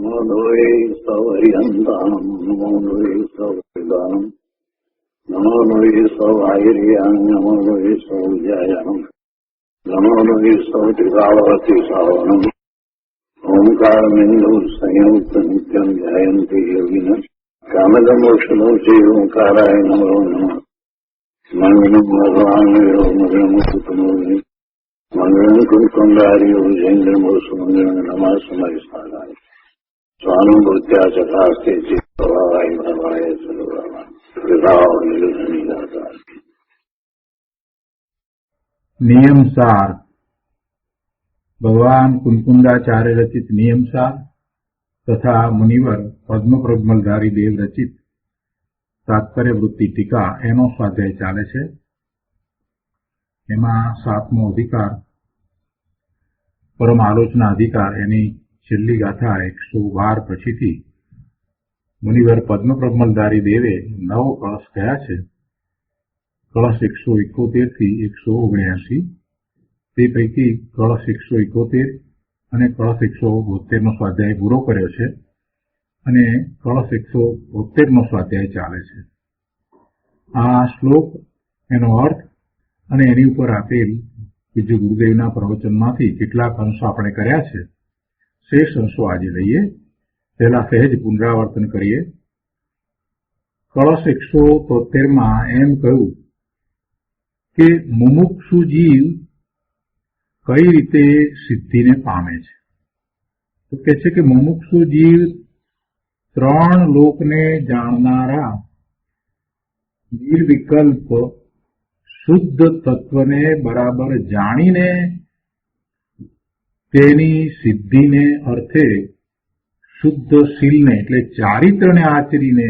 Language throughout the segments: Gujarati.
નમો લોહે સૌહરિહંતાનમ નમો લોહે સૌદાનમ નમો લોહે સૌઆયર્યાન નમો લોહે સૌજાયાનમ નમો લોહે સૌત્રિકાવતી સાવનમ ઓમકારમિંદુ સંયુક્ત નિત્યમ ધ્યાયંતિ યોગિન કામદમોક્ષનો છે ઓંકારાય નમો નમઃ મંગલમ ભગવાન મંગલમ કુટુંબી મંગલમ કુંકુંડાર્યો જૈન્દ્રમો સુમંગલમ નમઃ સમયસ્થાનાય સ્વાનુભૂત્યા ચકાસ્તે ચિત્તવાય ભવાય સર્વવા વિભાવ નિરુધની દાતા. નિયમસાર ભગવાન કુંકુંડાચાર્ય રચિત નિયમસાર તથા મુનિવર પદ્મપ્રજ્ઞલધારી દેવ રચિત તાત્પર્ય વૃત્તિ ટીકા એનો સ્વાધ્યાય ચાલે છે. એમાં 7મો અધિકાર પરમ આલોચના અધિકાર એની છેલ્લી ગાથા 112 પછીથી મુનિવર પદ્મપ્રજ્ઞલધારી દેવે 9 કળશ કયા છે. કળશ 171 થી 179, તે પૈકી કળશ 171 અને કળશ 172 નો સ્વાધ્યાય પૂરો કર્યો છે અને કળશ 172 નો સ્વાધ્યાય ચાલે છે. આ શ્લોક, એનો અર્થ અને એની ઉપર આપેલ બીજું ગુરુદેવના પ્રવચનમાંથી કેટલાક અંશો આપણે કર્યા છે. શેષ અંશો આજે લઈએ. પહેલા સહેજ પુનરાવર્તન કરીએ. કળશ 173માં એમ કહ્યું કે મુમુક્ષુ જીવ કઈ રીતે સિદ્ધિને પામે છે. તો કહે છે કે મુમુક્ષુ જીવ 3 લોકને જાણનારા નિર્વિકલ્પ શુદ્ધ તત્વને બરાબર જાણીને તેની સિદ્ધિને અર્થે શુદ્ધ શીલને એટલે ચારિત્રને આચરીને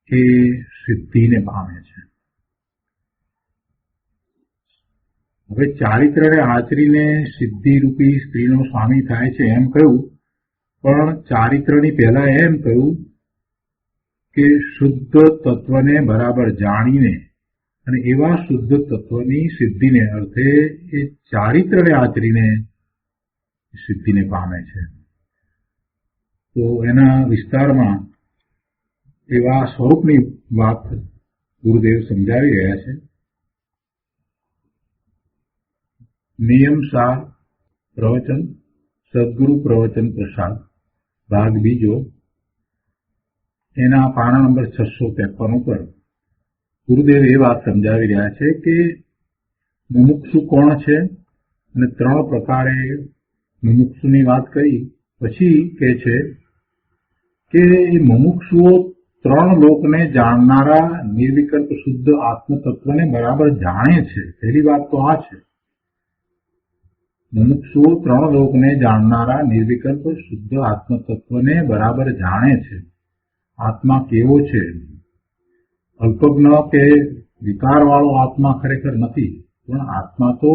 એ સિદ્ધિને પામે છે. હવે ચારિત્રને આચરીને સિદ્ધિરૂપી સ્ત્રીનો સ્વામી થાય છે એમ કહ્યું, પણ ચારિત્રની પહેલા એમ કહ્યું કે શુદ્ધ તત્વને બરાબર જાણીને અને એવા શુદ્ધ તત્વની સિદ્ધિને અર્થે એ ચારિત્રને આચરીને સિદ્ધિને પામે છે. તો એના વિસ્તારમાં એવા સ્વરૂપની વાત ગુરુદેવ સમજાવી રહ્યા છે. નિયમસાર પ્રવચન સદગુરુ પ્રવચન પ્રસાદ ભાગ બીજો, એના પાના નંબર 653 ઉપર ગુરુદેવ એ વાત સમજાવી રહ્યા છે કે મુમુક્ષુ કોણ છે અને 3 પ્રકારે મુમુક્ષુની વાત કરી. પછી કહે છે કે મુમુક્ષુઓ 3 લોકને જાણનારા નિર્વિકલ્પ શુદ્ધ આત્મતત્વને બરાબર જાણે છે. પહેલી વાત તો આ છે. મુમુક્ષુઓ 3 લોકને જાણનારા નિર્વિકલ્પ શુદ્ધ આત્મતત્વને બરાબર જાણે છે. આત્મા કેવો છે? અલ્પજ્ઞ કે વિકારવાળો આત્મા ખરેખર નથી, પણ આત્મા તો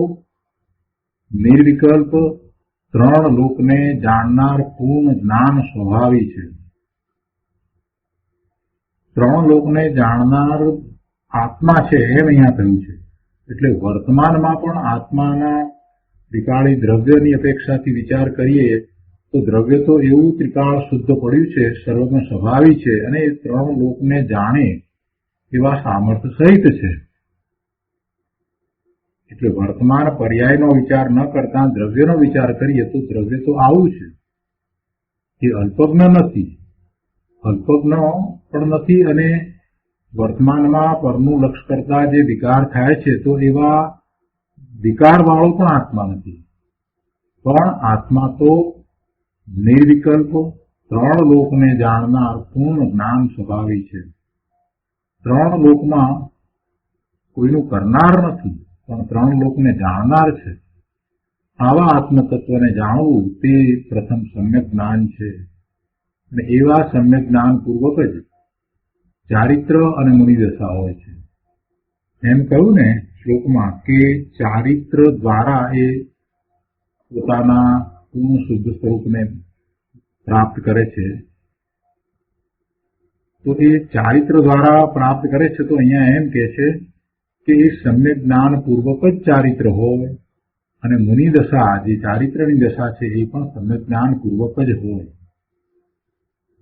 નિર્વિકલ્પ 3 લોકને જાણનાર પૂર્ણ જ્ઞાન સ્વભાવી છે. 3 લોકને જાણનાર આત્મા છે એમ અહીંયા કહ્યું છે. એટલે વર્તમાનમાં પણ આત્માના ત્રિકાળી દ્રવ્યની અપેક્ષાથી વિચાર કરીએ તો દ્રવ્ય તો એવું ત્રિકાળ શુદ્ધ પડ્યું છે, સર્વજ્ઞ સ્વભાવી છે અને એ 3 લોકને જાણે એવા સામર્થ્ય સહિત છે. એટલે વર્તમાન પર્યાયનો વિચાર ન કરતા દ્રવ્યનો વિચાર કરીએ તો દ્રવ્ય તો આવું છે. એ અલ્પજ્ઞ નથી, અલ્પજ્ઞ પણ નથી અને વર્તમાનમાં પરનું લક્ષ કરતા જે વિકાર થાય છે તો એવા વિકારવાળો પણ આત્મા નથી. પણ આત્મા તો નિર્વિકલ્પ 3 લોકને જાણનાર પૂર્ણ જ્ઞાન સ્વભાવી છે. 3 લોકમાં કોઈનું કરનાર નથી, પણ 3 લોકને જાણનાર છે. આવા આત્મતત્વને જાણવું તે પ્રથમ સમ્યક જ્ઞાન છે. અને એવા સમ્યક જ્ઞાન પૂર્વક જ ચારિત્ર અને મુનિદશા હોય છે. એમ કહ્યું ને શ્લોકમાં કે ચારિત્ર દ્વારા એ પોતાના પૂર્ણ શુદ્ધ સ્વરૂપને પ્રાપ્ત કરે છે. તો એ ચારિત્ર દ્વારા પ્રાપ્ત કરે છે. તો અહીંયા એમ કહે છે કે એ સમ્યક જ્ઞાન પૂર્વક જ ચારિત્ર હોય અને મુનિ દશા જે ચારિત્રની દશા છે એ પણ સમ્યક જ્ઞાન પૂર્વક જ હોય.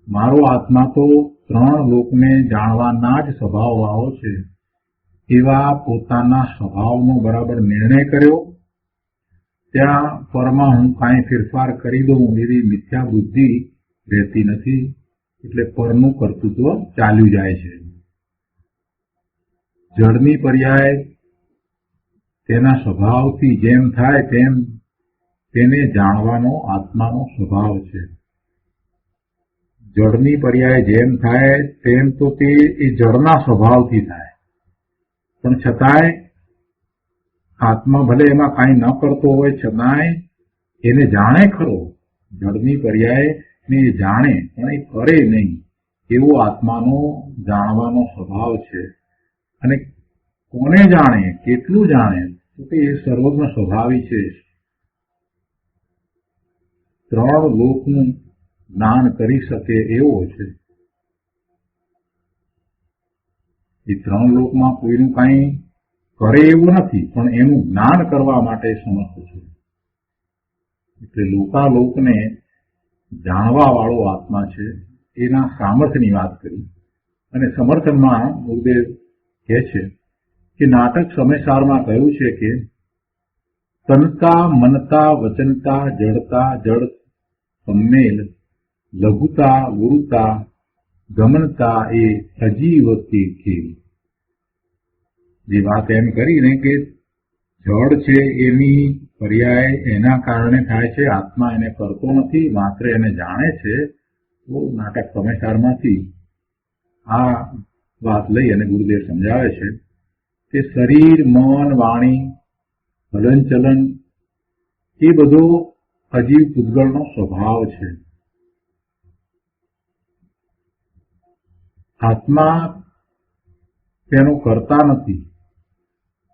મારો આત્મા તો 3 લોકને જાણવાના જ સ્વભાવવાળો છે, એવા પોતાના સ્વભાવનો બરાબર નિર્ણય કર્યો. ત્યાં પરમાં હું કાંઈ ફેરફાર કરી દઉં એવી મિથ્યા બુદ્ધિ રહેતી નથી, એટલે પરનું કર્તૃત્વ ચાલ્યું જાય છે. જળની પર્યાય તેના સ્વભાવથી જેમ થાય તેમ તેને જાણવાનો આત્માનો સ્વભાવ છે. જળની પર્યાય જેમ થાય તેમ તો તે એ જળના સ્વભાવથી થાય, પણ છતાંય આત્મા ભલે એમાં કાંઈ ન કરતો હોય છતાંય એને જાણે ખરો. જળની પર્યાય ને એ જાણે પણ એ કરે નહીં, એવો આત્માનો જાણવાનો સ્વભાવ છે. અને કોને જાણે, કેટલું જાણે, તો કે એ સર્વજ્ઞ સ્વભાવી છે. 3 લોકનું જ્ઞાન કરી શકે એવો છે. એ 3 લોકમાં કોઈનું કાંઈ કરે એવું નથી, પણ એનું જ્ઞાન કરવા માટે સમર્થ છે. એટલે લોકાલોકને જાણવા વાળો આત્મા છે. એના સામર્થ્યની વાત કરી. અને સમર્થનમાં ગુરુદેવ કહે છે કે નાટક સમયસારમાં કહ્યું છે કે તનતા મનતા વચનતા જડતા જડ સંમેલ લઘુતા ગુરુતા ગમનતા એ અજીવતી ખેલ. જે વાત એમ કરીને કે જળ છે એની પર્યાય એના કારણે થાય છે, આત્મા એને કરતો નથી, માત્ર એને જાણે છે. તો નાટક સમયસારમાંથી આ વાત લઈ અને ગુરુદેવ સમજાવે છે કે શરીર મન વાણી હલનચલન એ બધો અજીવ પૂતગળનો સ્વભાવ છે. આત્મા તેનો કરતા નથી.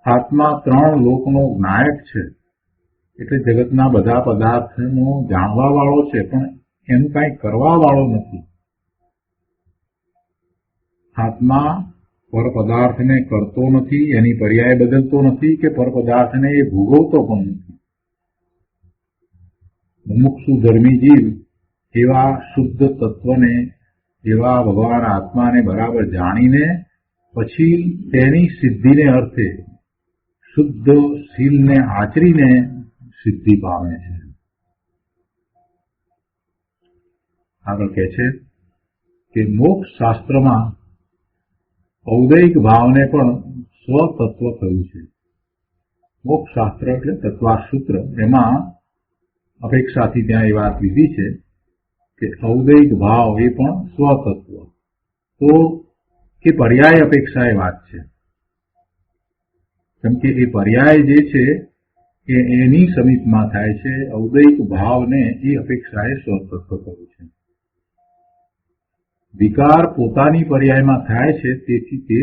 આત્મા 3 લોકનો નાયક છે, એટલે જગતના બધા પદાર્થનો જાણવા વાળો છે, પણ એનું કાંઈ કરવા વાળો નથી. આત્મા પર પદાર્થને કરતો નથી, એની પર્યાય બદલતો નથી કે પર પદાર્થને એ ભોગવતો પણ નથી. મુમુક્ષુ ધર્મી જીવ એવા શુદ્ધ તત્વને, એવા ભગવાન આત્માને બરાબર જાણીને પછી તેની સિદ્ધિને અર્થે શુદ્ધ શીલને આચરીને સિદ્ધિ પામે છે. આગળ કહે છે કે મોક્ષ શાસ્ત્રમાં ઔદૈક ભાવને પણ સ્વતત્વ કહ્યું છે. મોક્ષ શાસ્ત્ર એટલે તત્વાસૂત્ર, એમાં અપેક્ષાથી ત્યાં એ વાત લીધી છે કે ઔદૈક ભાવ એ પણ સ્વતત્વ. તો એ પર્યાય અપેક્ષા એ વાત છે, કેમ કે એ પર્યાય જે છે એ એની સમીપમાં થાય છે. ઔદૈક ભાવને એ અપેક્ષાએ સ્વતત્વ કહ્યું છે. વિકાર પોતાની પર્યાયમાં થાય છે, તેથી તે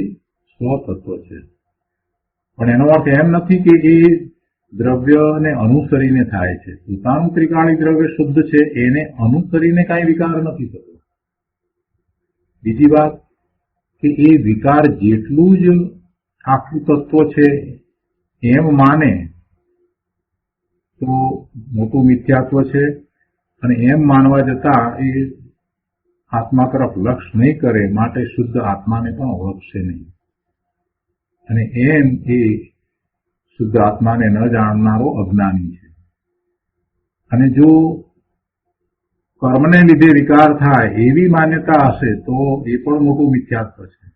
સ્વતત્વ છે. પણ એનો અર્થ એમ નથી કે એ દ્રવ્યને અનુસરીને થાય છે. પોતાનું ત્રિકાળી દ્રવ્ય શુદ્ધ છે, એને અનુસરીને કાંઈ વિકાર નથી થતો. બીજી વાત કે એ વિકાર જેટલું જ આખું તત્વ છે એમ માને તો મોટું મિથ્યાત્વ છે, અને એમ માનવા જતા એ આત્મા તરફ લક્ષ્ય નહીં કરે, માટે શુદ્ધ આત્માને પણ ઓળખશે નહીં. અને એમ એ શુદ્ધ આત્માને ન જાણનારો અજ્ઞાની છે. અને જો કર્મને લીધે વિકાર થાય એવી માન્યતા હશે તો એ પણ મોટું મિથ્યાત્વ છે.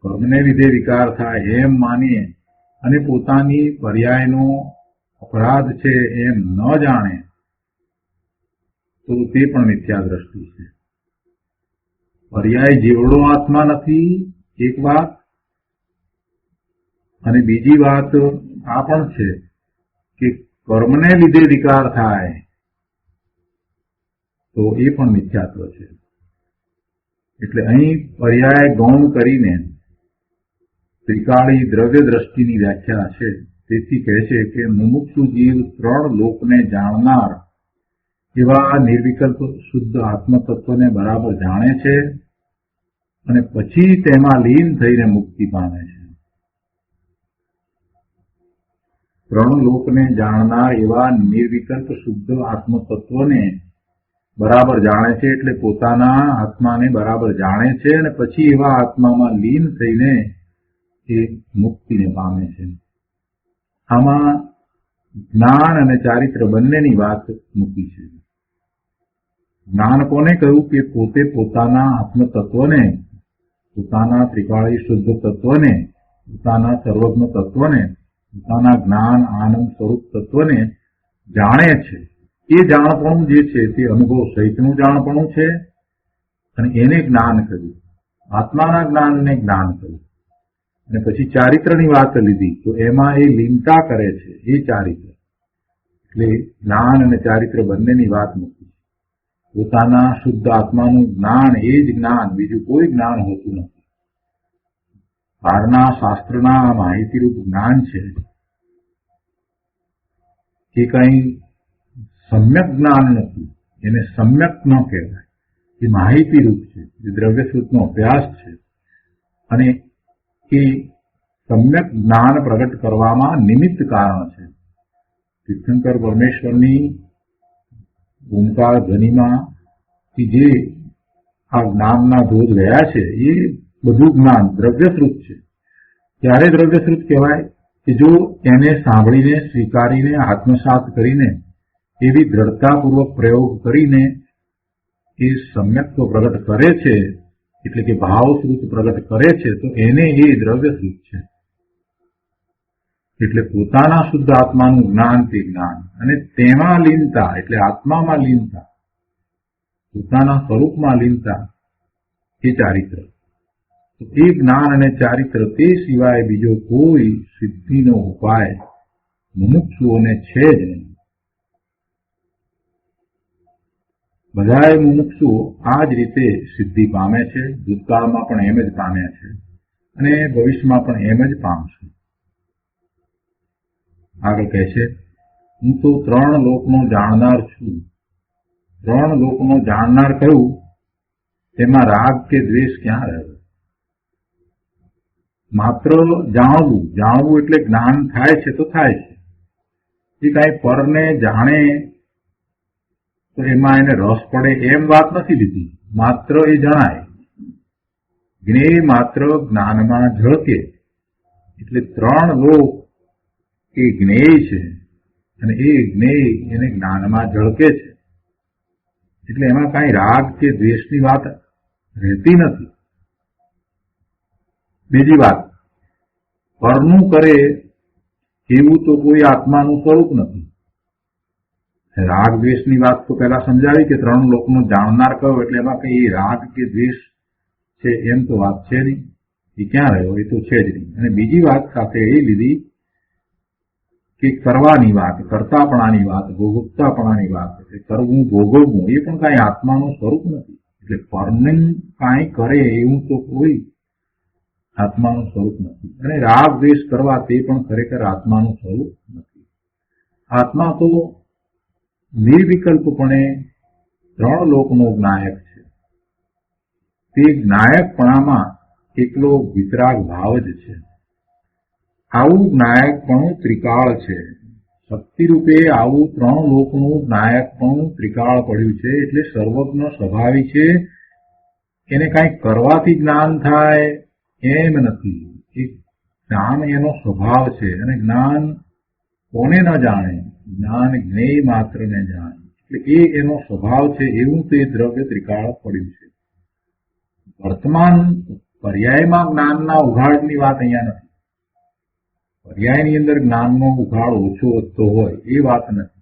કર્મને લીધે વિકાર થાય એમ માનીએ અને પોતાની પર્યાયનો અપરાધ છે એમ ન જાણે તો તે પણ મિથ્યા દ્રષ્ટિ છે. પર્યાય જેવડો આત્મા નથી એક વાત, અને બીજી વાત આ પણ છે કે કર્મને લીધે વિકાર થાય તો એ પણ મિથ્યાત્વ છે. એટલે અહીં પર્યાય ગૌણ કરીને ત્રિકાળી દ્રવ્ય દ્રષ્ટિની વ્યાખ્યા છે. તેથી કહે છે કે મુમુક્ષુ જીવ 3 લોકને જાણનાર એવા નિર્વિકલ્પ શુદ્ધ આત્મતત્વને બરાબર જાણે છે અને પછી તેમાં લીન થઈને મુક્તિ પામે છે. 3 લોકને જાણનાર એવા નિર્વિકલ્પ શુદ્ધ આત્મતત્વને બરાબર જાણે છે એટલે પોતાના આત્માને બરાબર જાણે છે અને પછી એવા આત્મામાં લીન થઈને એ મુક્તિને પામે છે. આમાં જ્ઞાન અને ચારિત્ર બંનેની વાત મૂકી છે. જ્ઞાન કોને કહ્યું કે પોતે પોતાના આત્મતત્વને, પોતાના ત્રિકાળી શુદ્ધ તત્વને, પોતાના સર્વજ્ઞ તત્વને, પોતાના જ્ઞાન આનંદ સ્વરૂપ તત્વને જાણે છે. એ જાણપણું જે છે તે અનુભવ સહિતનું જાણપણું છે અને એને જ્ઞાન કહ્યું. આત્માના જ્ઞાનને જ્ઞાન કહ્યું. અને પછી ચારિત્રની વાત લીધી તો એમાં એ લીનતા કરે છે, એ ચારિત્ર. એટલે જ્ઞાન અને ચારિત્ર બંનેની વાત મૂકી. પોતાના શુદ્ધ આત્માનું જ્ઞાન એ જ જ્ઞાન, બીજું કોઈ જ્ઞાન હોતું નથી. બહારના શાસ્ત્રના માહિતીરૂપ જ્ઞાન છે એ કંઈ સમ્યક જ્ઞાન નથી, એને સમ્યક ન કહેવાય. એ માહિતીરૂપ છે, એ દ્રવ્યશ્રુતનો અભ્યાસ છે અને એ સમ્યક જ્ઞાન પ્રગટ કરવામાં નિમિત્ત કારણ છે. તીર્થંકર પરમેશ્વરની ઓમકાર ધ્વનિમાં જે આ જ્ઞાનના ધોધ રહ્યા છે એ બધું જ્ઞાન દ્રવ્યશ્રુત છે. ત્યારે દ્રવ્યશ્રુત કહેવાય કે જો એને સાંભળીને, સ્વીકારીને, આત્મસાત કરીને, એવી દ્રઢતાપૂર્વક પ્રયોગ કરીને એ સમ્યક્ત્વ પ્રગટ કરે છે, એટલે કે ભાવશ્રુત પ્રગટ કરે છે, તો એને એ દ્રવ્યશ્રુત છે. એટલે પોતાના શુદ્ધ આત્માનું જ્ઞાન તે જ્ઞાન અને તેમાં લીનતા એટલે આત્મામાં લીનતા, પોતાના સ્વરૂપમાં લીનતા એ ચારિત્ર. તો એ જ્ઞાન અને ચારિત્ર તે સિવાય બીજો કોઈ સિદ્ધિનો ઉપાય મુમુક્ષુઓને છે જ નહીં. બધાએ મુમુક્ષુઓ આ જ રીતે સિદ્ધિ પામે છે. ભૂતકાળમાં પણ એમ જ પામ્યા છે અને ભવિષ્યમાં પણ એમ જ પામશે. આગળ કહે છે, હું તો 3 લોકનો જાણનાર છું. 3 લોકનો જાણનાર કહ્યું, તેમાં રાગ કે દ્વેષ ક્યાં રહ્યો? માત્ર જાણવું, જાણવું એટલે જ્ઞાન થાય છે તો થાય છે. એ કાંઈ પરને જાણે તો એમાં એને રસ પડે એમ વાત નથી લીધી. માત્ર એ જણાય. જ્ઞેય માત્ર જ્ઞાનમાં ઝળકે. એટલે 3 લોક એ જ્ઞેય છે અને એ જ્ઞેય એને જ્ઞાનમાં ઝળકે છે. એટલે એમાં કાંઈ રાગ કે દ્વેષની વાત રહેતી નથી. બીજી વાત, પરનું કરે એવું તો કોઈ આત્માનું સ્વરૂપ નથી. રાગ દ્વેષની વાત તો પહેલા સમજાવી કે 3 લોકનો જાણનાર કહ્યો એટલે એમાં કઈ રાગ કે દ્વેષ છે એમ તો વાત છે નહીં. એ ક્યાં રહ્યો? એ તો છે જ નહીં. અને બીજી વાત સાથે એ લીધી કે કરવાની વાત, કર્તાપણાની વાત, ભોગવતાપણાની વાત, એટલે કરવું, ભોગવવું એ પણ કાંઈ આત્માનું સ્વરૂપ નથી. એટલે પરને કાંઈ કરે એવું તો કોઈ આત્માનું સ્વરૂપ નથી. અને રાગ દ્વેષ કરવા તે પણ ખરેખર આત્માનું સ્વરૂપ નથી. આત્મા તો નિર્વિકલ્પપણે 3 લોકનો જ્ઞાયક છે. તે જ્ઞાયકપણામાં એકલો વિતરાગ ભાવ જ છે. આવું જ્ઞાયકપણું ત્રિકાળ છે. શક્તિરૂપે આવું 3 લોકનું જ્ઞાયકપણું ત્રિકાળ પડ્યું છે. એટલે સર્વજ્ઞ સ્વભાવી છે. એને કાંઈ કરવાથી જ્ઞાન થાય એમ નથી. એ જ્ઞાન એનો સ્વભાવ છે અને જ્ઞાન કોને ન જાણે? જ્ઞાન જ્ઞેય માત્રને જાણે. એટલે એ એનો સ્વભાવ છે. એવું તે દ્રવ્ય ત્રિકાળ પડ્યું છે. વર્તમાન પર્યાયમાં જ્ઞાનના ઉઘાડની વાત અહીંયા નથી. પર્યાયની અંદર જ્ઞાનનો ઉઘાડ ઓછો વધતો હોય એ વાત નથી,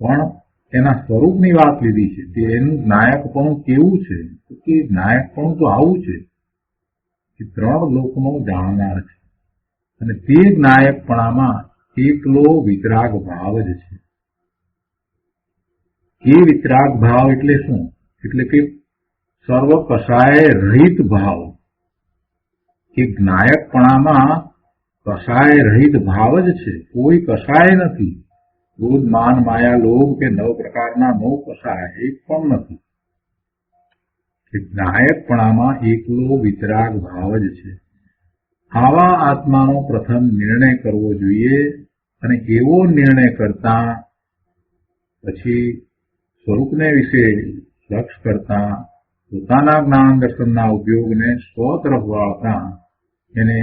પણ એના સ્વરૂપની વાત લીધી છે. તે એનું જ્ઞાયકપણું કેવું છે? તો કે જ્ઞાયકપણું તો આવું છે કે 3 લોકનો જાણનાર છે અને તે જ્ઞાયકપણામાં એકલો વિતરાગ ભાવ જ છે. એ વિતરાગ ભાવ એટલે શું? એટલે કે સર્વ કસાય રહિત ભાવ. એ જ્ઞાયકપણામાં કસાય રહિત ભાવ જ છે. કોઈ કસાય નથી. ક્રોધ, માન, માયા, લોભ કે 9 પ્રકારના મોહ કસાય એક પણ નથી. જ્ઞાયકપણામાં એકલો વિતરાગ ભાવ જ છે. આવા આત્માનો પ્રથમ નિર્ણય કરવો જોઈએ અને એવો નિર્ણય કરતા પછી સ્વરૂપને વિશે લક્ષ કરતા પોતાના જ્ઞાન દર્શનના ઉપયોગને સ્વ તરફ વાળતા એને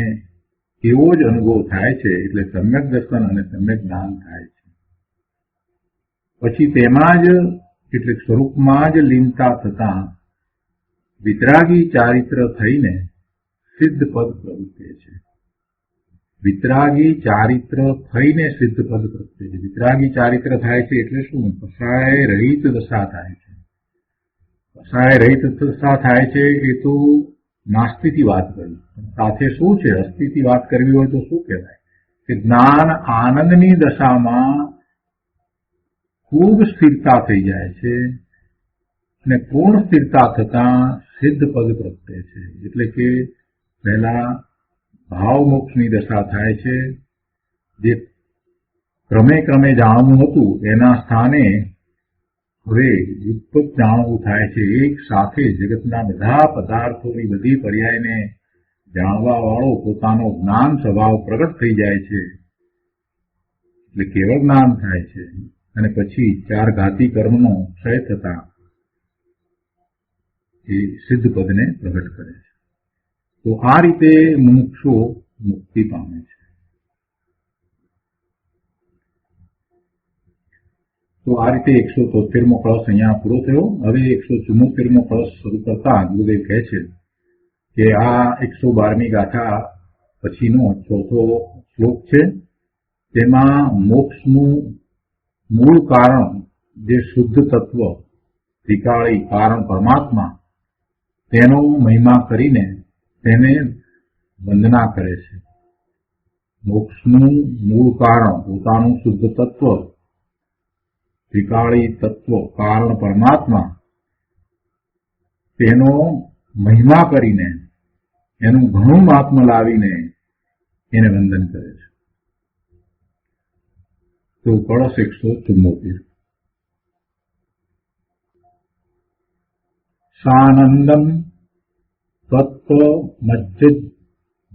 એવો જ અનુભવ થાય છે, એટલે સમ્યક દર્શન અને સમ્યક જ્ઞાન થાય છે. પછી તેમાં જ એટલે સ્વરૂપમાં જ લીનતા થતા વિતરાગી ચારિત્ર થઈને સિદ્ધ પદ પ્રવૃત્તે છે. વિતરાગી ચારિત્ર થઈને સિદ્ધ પદ પ્રવૃત્તે છે. વિતરાગી ચારિત્ર થાય છે એટલે શું? કસાય રહિત દશા થાય છે. કસાય રહિત દશા થાય છે એ તો નાસ્તિથી વાત કરી. સાથે શું છે? અસ્થિથી વાત કરવી હોય તો શું કહેવાય? કે જ્ઞાન આનંદની દશામાં ખૂબ સ્થિરતા થઈ જાય છે અને પૂર્ણ સ્થિરતા થતા સિદ્ધ પદ પ્રગટે છે. એટલે કે પહેલા ભાવ મોક્ષની દશા થાય છે. જે ક્રમે ક્રમે જાણવું હતું એના સ્થાને હવે યુગપત જાણવું થાય છે. એક સાથે જગતના બધા પદાર્થોની બધી પર્યાયને જાણવા વાળો પોતાનો જ્ઞાન સ્વભાવ પ્રગટ થઈ જાય છે. એટલે કેવળ જ્ઞાન થાય છે અને પછી ચાર ઘાતી કર્મનો ક્ષય થતા એ સિદ્ધ પદને પ્રગટ કરે છે. તો આ રીતે મુમુક્ષુ મુક્તિ પામે છે. તો આ રીતે 173મો કળશ અહીંયા પૂરો થયો. હવે 174મો કળશ શરૂ કરતા ગુરુદેવ કહે છે કે આ 112મી ગાથા પછીનો ચોથો શ્લોક છે. તેમાં મોક્ષનું મૂળ કારણ જે શુદ્ધ તત્વ ત્રિકાળી કારણ પરમાત્મા તેનો મહિમા કરીને તેને વંદના કરે છે. મોક્ષનું મૂળ કારણ પોતાનું શુદ્ધ તત્વ ત્રિકાળી તત્વ કારણ પરમાત્મા તેનો મહિમા કરીને એનું ઘણું મહાત્મ્ય લાવીને એને વંદન કરે છે. તો કળશ 174 સાનંદમ તત્વ મજ્જ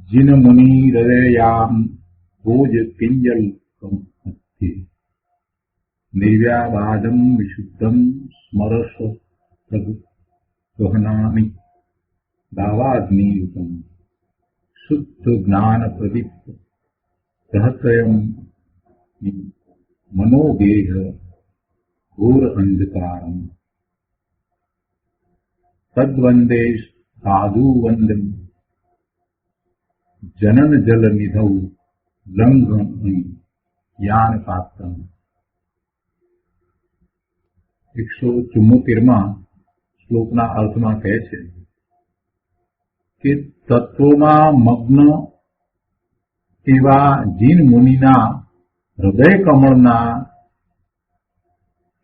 જીન મુનિ હૃદયામ ભોજ પિંજલ નિર્વ્યાવાદમ વિશુદ્ધમ સ્મરસ ગહનામિ દાવાગ્નિયુતમ શુદ્ધ જ્ઞાન પ્રદીપ્ત સહસ્રયમ મનોગેહ ઘોર અંધકારમ તદ્વંદે સાધુ વંદન જનન જલ નિધૌ લંઘન યાન પાત્રમ. 174માં શ્લોકના અર્થમાં કહે છે કે તત્વોમાં મગ્ન એવા જીન મુનિના હૃદય કમળના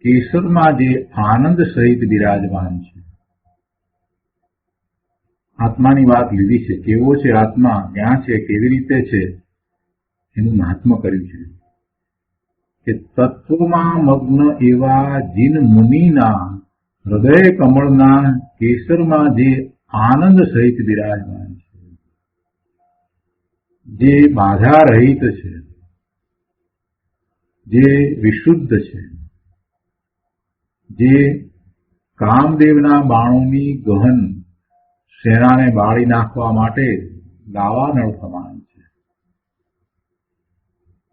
કેસરમાં જે આનંદ સહિત બિરાજમાન છે. આત્માની વાત લીધી છે. કેવો છે આત્મા, ક્યાં છે, કેવી રીતે છે એનું મહાત્મ્ય કર્યું છે કે તત્વમાં મગ્ન એવા જીન મુનિના હૃદય કમળના કેસરમાં જે આનંદ સહિત બિરાજમાન છે, જે બાધા રહિત છે, જે વિશુદ્ધ છે, જે કામદેવના બાણોની ગહન સેનાને બાળી નાખવા માટે દાવાનળ સમાન છે.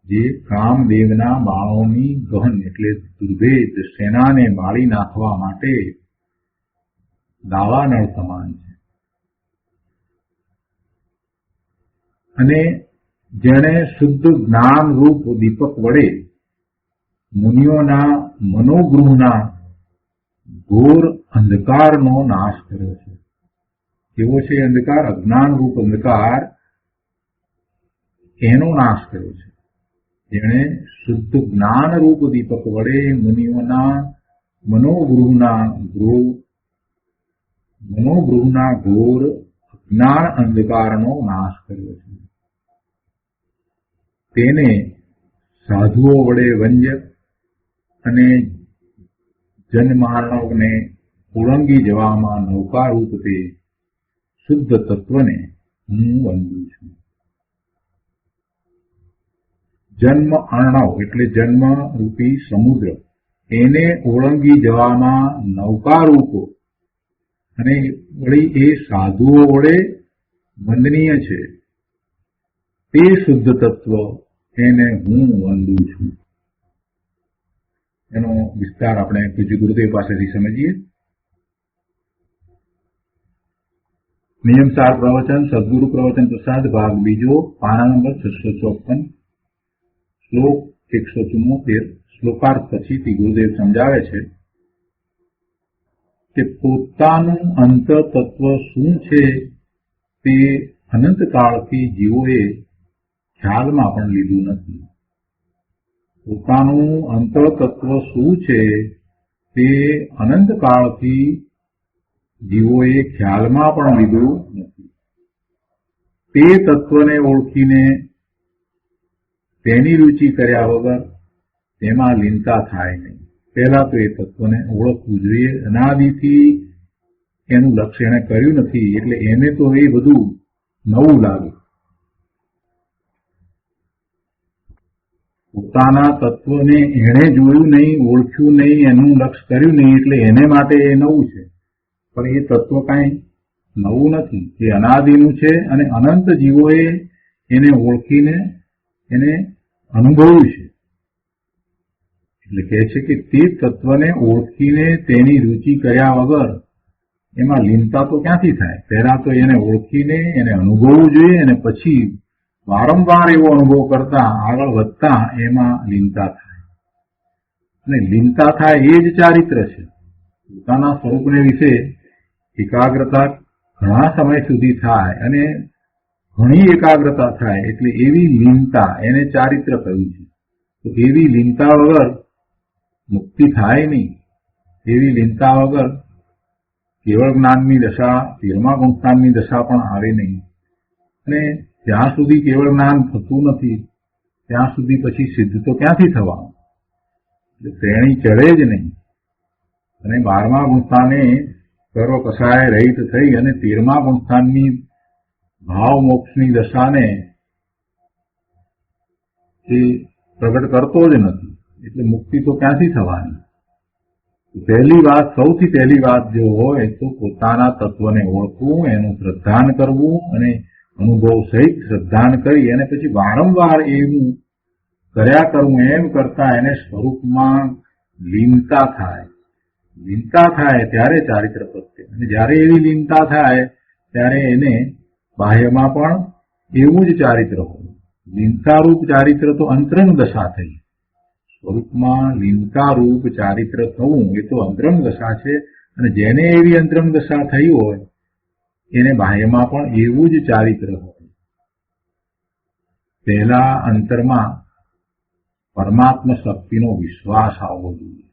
જે કામદેવના બાણોની ગહન એટલે દુર્ભેદ સેનાને બાળી નાખવા માટે દાવાનળ સમાન છે. અને જેણે શુદ્ધ જ્ઞાન રૂપ દીપક વડે મુનિઓના મનોગૃહના ઘોર અંધકારનો નાશ કર્યો છે. કેવો છે અંધકાર? અજ્ઞાન રૂપ અંધકાર, એનો નાશ કર્યો છે. જેણે શુદ્ધ જ્ઞાન રૂપ દીપક વડે મુનિઓના મનોગૃહના ઘોર અજ્ઞાન અંધકારનો નાશ કર્યો છે. તેને સાધુઓ વડે વંદ્ય અને જન્માર્ણવને ઓળંગી જવામાં નૌકારૂપ તે શુદ્ધ તત્વને હું વંદું છું. જન્મ અર્ણવ એટલે જન્મ રૂપી સમુદ્ર એને ઓળંગી જવામાં નૌકારૂપો અને વળી એ સાધુઓ વડે વંદનીય છે તે શુદ્ધ તત્વ એને હું વંદું છું. એનો વિસ્તાર આપણે પૂજ્ય ગુરુદેવ પાસેથી સમજીએ. નિયમસાર પ્રવચન સદગુરુ પ્રવચન પ્રસાદ ભાગ બીજો, પાના નંબર 654, શ્લોક 174. શ્લોકાર્થ પછીથી ગુરુદેવ સમજાવે છે કે પોતાનું અંત તત્વ શું છે તે અનંતકાળથી જીવોએ ખ્યાલમાં પણ લીધું નથી. પોતાનું અંતર તત્વ શું છે તે અનંતકાળથી જીવોએ ખ્યાલમાં પણ લીધું નથી. તે તત્વને ઓળખીને તેની રુચિ કર્યા વગર તેમાં લીનતા થાય નહીં. પહેલા તો એ તત્વને ઓળખવું જોઈએ. અનાદિથી એનું લક્ષ્ય એને કર્યું નથી એટલે એને તો એ બધું નવું લાગે. પોતાના તત્વને એણે જોયું નહીં, ઓળખ્યું નહીં, એનું લક્ષ્ય કર્યું નહીં એટલે એને માટે એ નવું છે. પણ એ તત્વ કાંઈ નવું નથી. એ અનાદિનું છે અને અનંત જીવોએ એને ઓળખીને એને અનુભવ્યું છે. એટલે કહે છે કે તે તત્વને ઓળખીને તેની રુચિ કર્યા વગર એમાં લીનતા તો ક્યાંથી થાય? પહેલા તો એને ઓળખીને એને અનુભવવું જોઈએ અને પછી વારંવાર એવો અનુભવ કરતા આગળ વધતા એમાં લીનતા થાય. અને લીનતા થાય એ જ ચારિત્ર છે. પોતાના સ્વરૂપને વિશે એકાગ્રતા ઘણા સમય સુધી થાય અને ઘણી એકાગ્રતા થાય એટલે એવી લીનતા એને ચારિત્ર કહ્યું છે. તો એવી લીનતા વગર મુક્તિ થાય નહીં. એવી લીનતા વગર કેવળ જ્ઞાનની દશા, 13મા ગુણસ્થાનની દશા પણ આવે નહીં. અને જ્યાં સુધી કેવળ જ્ઞાન થતું નથી ત્યાં સુધી પછી સિદ્ધ તો ક્યાંથી થવાનું? એટલે શ્રેણી ચડે જ નહીં. અને 12મા ગુણસ્થાને સર્વ કસાય રહિત થઈ અને 13મા ગુણસ્થાનની ભાવ મોક્ષની દશાને એ પ્રગટ કરતો જ નથી. એટલે મુક્તિ તો ક્યાંથી થવાની? પહેલી વાત, સૌથી પહેલી વાત જો હોય તો પોતાના તત્વને ઓળખવું, એનું શ્રદ્ધાન કરવું અને અનુભવ સહિત શ્રદ્ધાન કરી અને પછી વારંવાર એવું કર્યા કરવું. એમ કરતા એને સ્વરૂપમાં લીનતા થાય. લીનતા થાય ત્યારે ચારિત્ર પ્રત્યે, અને જ્યારે એવી લીનતા થાય ત્યારે એને બાહ્યમાં પણ એવું જ ચારિત્ર હોય. લીનતારૂપ ચારિત્ર તો અંતરંગ દશા થઈ. સ્વરૂપમાં લીનતારૂપ ચારિત્ર થવું એ તો અંતરંગ દશા છે. અને જેને એવી અંતરંગ દશા થઈ હોય એને બાહ્યમાં પણ એવું જ ચારિત્ર હોય. પહેલા અંતરમાં પરમાત્મ શક્તિનો વિશ્વાસ આવવો જોઈએ.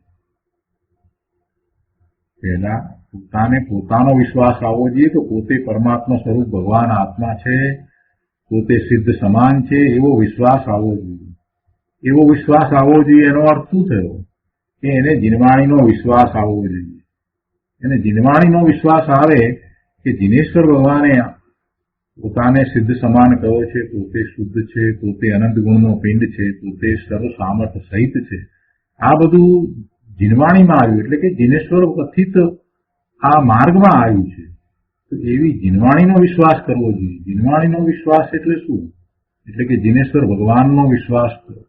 પહેલા પોતાનો વિશ્વાસ આવવો જોઈએ. તો પોતે પરમાત્મા સ્વરૂપ ભગવાન આત્મા છે, પોતે સિદ્ધ સમાન છે એવો વિશ્વાસ આવવો જોઈએ. એવો વિશ્વાસ આવવો જોઈએ એનો અર્થ શું થયો? કે એને જીનવાણીનો વિશ્વાસ આવવો જોઈએ. એને જીનવાણીનો વિશ્વાસ આવે કે જીનેશ્વર ભગવાને પોતાને સિદ્ધ સમાન કહ્યો છે, પોતે શુદ્ધ છે, પોતે અનંત ગુણનો પિંડ છે, પોતે સર્વ સામર્થ્ય સહિત છે. આ બધું જીનવાણીમાં આવ્યું એટલે કે જીનેશ્વર કથિત આ માર્ગમાં આવ્યું છે. તો એવી જીનવાણીનો વિશ્વાસ કરવો જોઈએ. જીનવાણીનો વિશ્વાસ એટલે શું? એટલે કે જીનેશ્વર ભગવાનનો વિશ્વાસ કરો.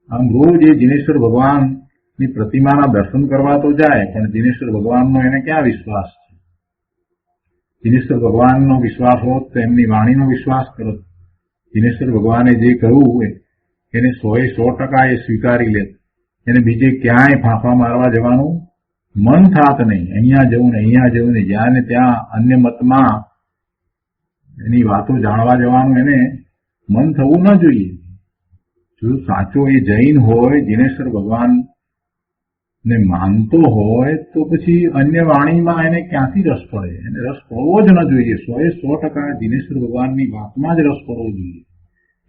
આમ રોજ એ જીનેશ્વર ભગવાનની પ્રતિમાના દર્શન કરવા તો જાય, પણ જીનેશ્વર ભગવાનનો એને ક્યાં વિશ્વાસ છે? જીનેશ્વર ભગવાનનો વિશ્વાસ હોત તો એમની વાણીનો વિશ્વાસ કરો. જીનેશ્વર ભગવાને જે કહ્યું એને 100% એ સ્વીકારી લે. એને બીજે ક્યાંય ફાંફા મારવા જવાનું મન થાત નહીં. અહીંયા જવું ને અહીંયા જવું ને જ્યાં ને ત્યાં અન્ય મતમાં એની વાતો જાણવા જવાનું એને મન થવું ન જોઈએ. જો સાચો એ જૈન હોય, જીનેશ્વર ભગવાન ને માનતો હોય તો પછી અન્ય વાણીમાં એને ક્યાંથી રસ પડે? એને રસ પડવો જ ન જોઈએ. 100% જીનેશ્વર ભગવાનની વાતમાં જ રસ પડવો જોઈએ.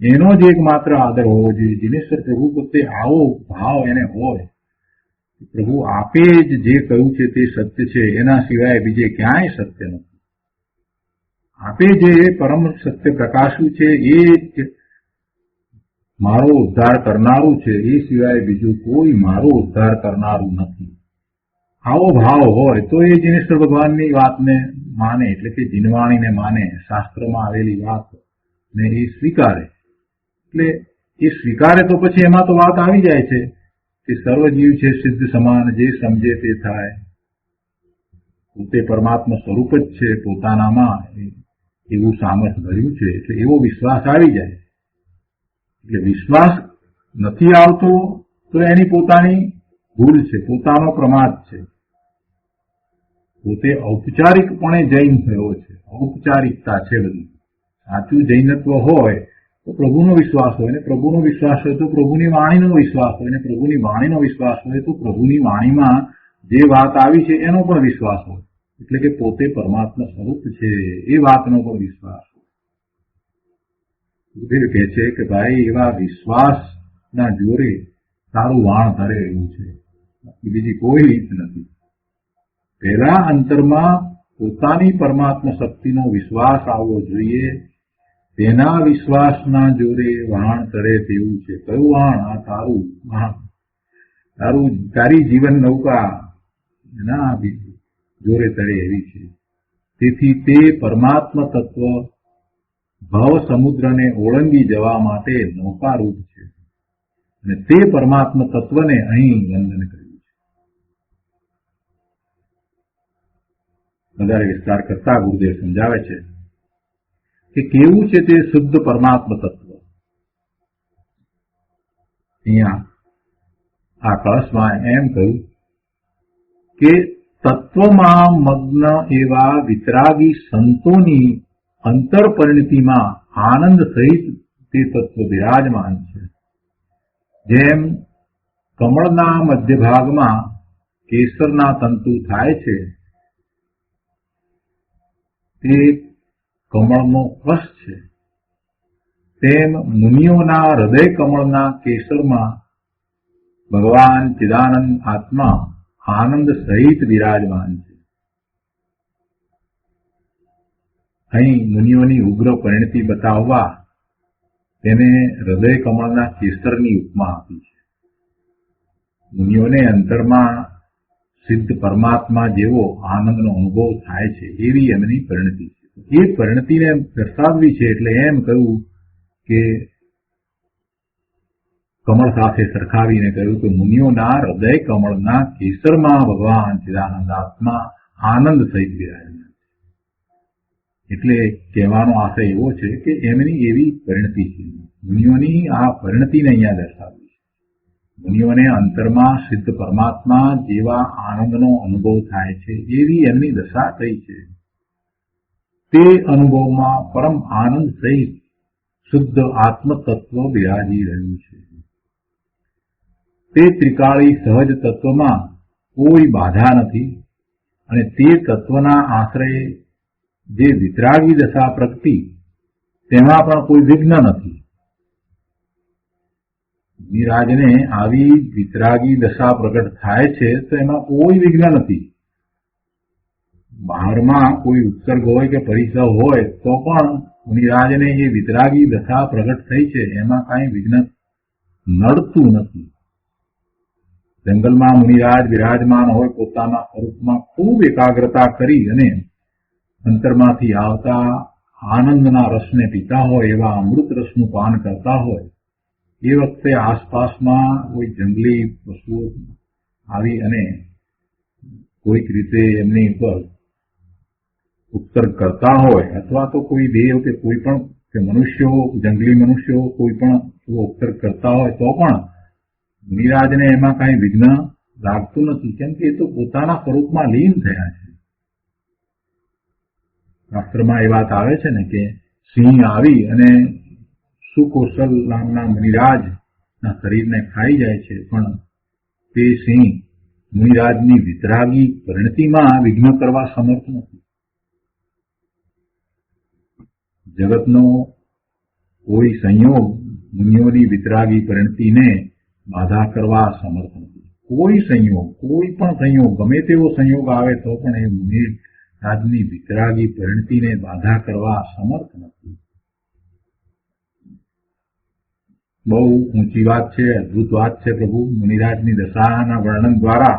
એનો જ એકમાત્ર આદર હોવો જોઈએ. જીનેશ્વર પ્રભુ પ્રત્યે આવો ભાવ એને હોય. પ્રભુ આપે જ જે કહ્યું છે તે સત્ય છે, એના સિવાય બીજે ક્યાંય સત્ય નથી. આપે જે પરમ સત્ય પ્રકાશ્યું છે એ જ મારો ઉદ્ધાર કરનારું છે, એ સિવાય બીજું કોઈ મારો ઉદ્ધાર કરનારું નથી. આવો ભાવ હોય તો એ જીનેશ્વર ભગવાનની વાતને માને, એટલે કે જીનવાણીને માને, શાસ્ત્રમાં આવેલી વાત ને એ સ્વીકારે. એટલે એ સ્વીકારે તો પછી એમાં તો વાત આવી જાય છે કે સર્વજીવ છે સિદ્ધ સમાન, જે સમજે તે થાય. પોતે પરમાત્મા સ્વરૂપ જ છે, પોતાનામાં એવું સામર્થ્ય ભર્યું છે, એટલે એવો વિશ્વાસ આવી જાય. એટલે વિશ્વાસ નથી આવતો તો એની પોતાની ભૂલ છે, પોતાનો પ્રમાદ છે. પોતે ઔપચારિકપણે જૈન થયો છે, ઔપચારિકતા છે બધી. સાચું જૈનત્વ હોય તો પ્રભુનો વિશ્વાસ હોય, ને પ્રભુનો વિશ્વાસ હોય તો પ્રભુની વાણીનો વિશ્વાસ હોય, ને પ્રભુની વાણીનો વિશ્વાસ હોય તો પ્રભુની વાણીમાં જે વાત આવી છે એનો પણ વિશ્વાસ હોય. એટલે કે પોતે પરમાત્મા સ્વરૂપ છે એ વાતનો પણ વિશ્વાસ હોય. ગુરુદેવ કહે છે કે ભાઈ એવા વિશ્વાસના જોરે તારું વાણ ધરે એવું છે, બીજી કોઈ રીત નથી. પહેલા અંતરમાં પોતાની પરમાત્મા શક્તિનો વિશ્વાસ આવવો જોઈએ, તેના વિશ્વાસના જોરે વાણ તરે તેવું છે. કયું વાણ? આ તારું વાણ, તારી જીવન નૌકા એના જોરે તરે એવી છે. તેથી તે પરમાત્મા તત્વ ભવ સમુદ્રને ઓળંગી જવા માટે નૌકારૂપ છે, અને તે પરમાત્મા તત્વને અહીં વંદન કર્યું છે. વધારે વિસ્તાર કરતા ગુરુદેવ સમજાવે છે કે કેવું છે તે શુદ્ધ પરમાત્મા તત્વ. અહીંયા આ કળશમાં એમ કહ્યું કે તત્વમાં મગ્ન એવા વિતરાગી સંતોની અંતર પરિણતિમાં આનંદ સહિત તે તત્વ બિરાજમાન છે. જેમ કમળના મધ્યભાગમાં કેસરના તંતુ થાય છે, તે કમળનો કસ છે, તેમ મુનિઓના હૃદય કમળના કેસરમાં ભગવાન ચિદાનંદ આત્મા આનંદ સહિત વિરાજમાન છે. અહીં મુનિઓની ઉગ્ર પરિણતિ બતાવવા તેને હૃદય કમળના કેસરની ઉપમા આપી છે. મુનિઓને અંતરમાં સિદ્ધ પરમાત્મા જેવો આનંદનો અનુભવ થાય છે એવી એમની પરિણતિ છે. એ પરિણતિને દર્શાવવી છે એટલે એમ કહ્યું કે કમળ સાથે સરખાવીને કહ્યું કે મુનિઓના હૃદય કમળના કેસરમાં ભગવાન ચિદાનંદ આત્મા આનંદ સહિત વિરાજમાન છે. એટલે કહેવાનો આશય એવો છે કે એમની એવી પરિણતિ છે. મુનિઓની આ પરિણતિને અહીંયા દર્શાવી છે. મુનિઓને અંતરમાં સિદ્ધ પરમાત્મા જેવા આનંદનો અનુભવ થાય છે એવી એમની દશા થઈ છે. તે અનુભવમાં પરમ આનંદ સહિત શુદ્ધ આત્મ તત્વ બિરાજી રહ્યું છે. તે ત્રિકાળી સહજ તત્વમાં કોઈ બાધા નથી, અને તે તત્વના આશ્રયે જે વિતરાગી દશા પ્રગટી તેમાં પણ કોઈ વિઘ્ન નથી. વિરાજને આવી વિતરાગી દશા પ્રગટ થાય છે તો એમાં કોઈ વિઘ્ન નથી. બહારમાં કોઈ ઉત્સર્ગ હોય કે પરિસર હોય તો પણ મુનિરાજને એ વિતરાગી દશા પ્રગટ થઈ છે એમાં કાંઈ વિઘ્ન નડતું નથી. જંગલમાં મુનિરાજ વિરાજમાન હોય, પોતાના સ્વરૂપમાં ખૂબ એકાગ્રતા કરી અને અંતરમાંથી આવતા આનંદના રસને પીતા હોય, એવા અમૃત રસનું પાન કરતા હોય, એ વખતે આસપાસમાં કોઈ જંગલી પશુઓ આવી અને કોઈક રીતે એમની ઉપર ઉપસર્ગ કરતા હોય, અથવા તો કોઈ દેવ કે કોઈ પણ કે મનુષ્યો, જંગલી મનુષ્યો કોઈ પણ ઉપસર્ગ કરતા હોય તો પણ મુનિરાજને એમાં કાંઈ વિઘ્ન લાગતું નથી, કેમ કે એ તો પોતાના સ્વરૂપમાં લીન થયા છે. શાસ્ત્રમાં એ વાત આવે છે ને કે સિંહ આવી અને સુકૌશલ નામના મુનિરાજના શરીરને ખાઈ જાય છે, પણ તે સિંહ મુનિરાજની વિતરાગી પરિણતિમાં વિઘ્ન કરવા સમર્થ નથી. જગતનો કોઈ સંયોગ મુનિઓની વિતરાગી પરિણતિને બાધા કરવા સમર્થ નથી. કોઈ સંયોગ, કોઈ પણ સંયોગ, ગમે તેવો સંયોગ આવે તો પણ એ મુનિરાજની વિતરાગી પરિણતિને બાધા કરવા સમર્થ નથી. બહુ ઊંચી વાત છે, અદભુત વાત છે. પ્રભુ મુનિરાજની દશાના વર્ણન દ્વારા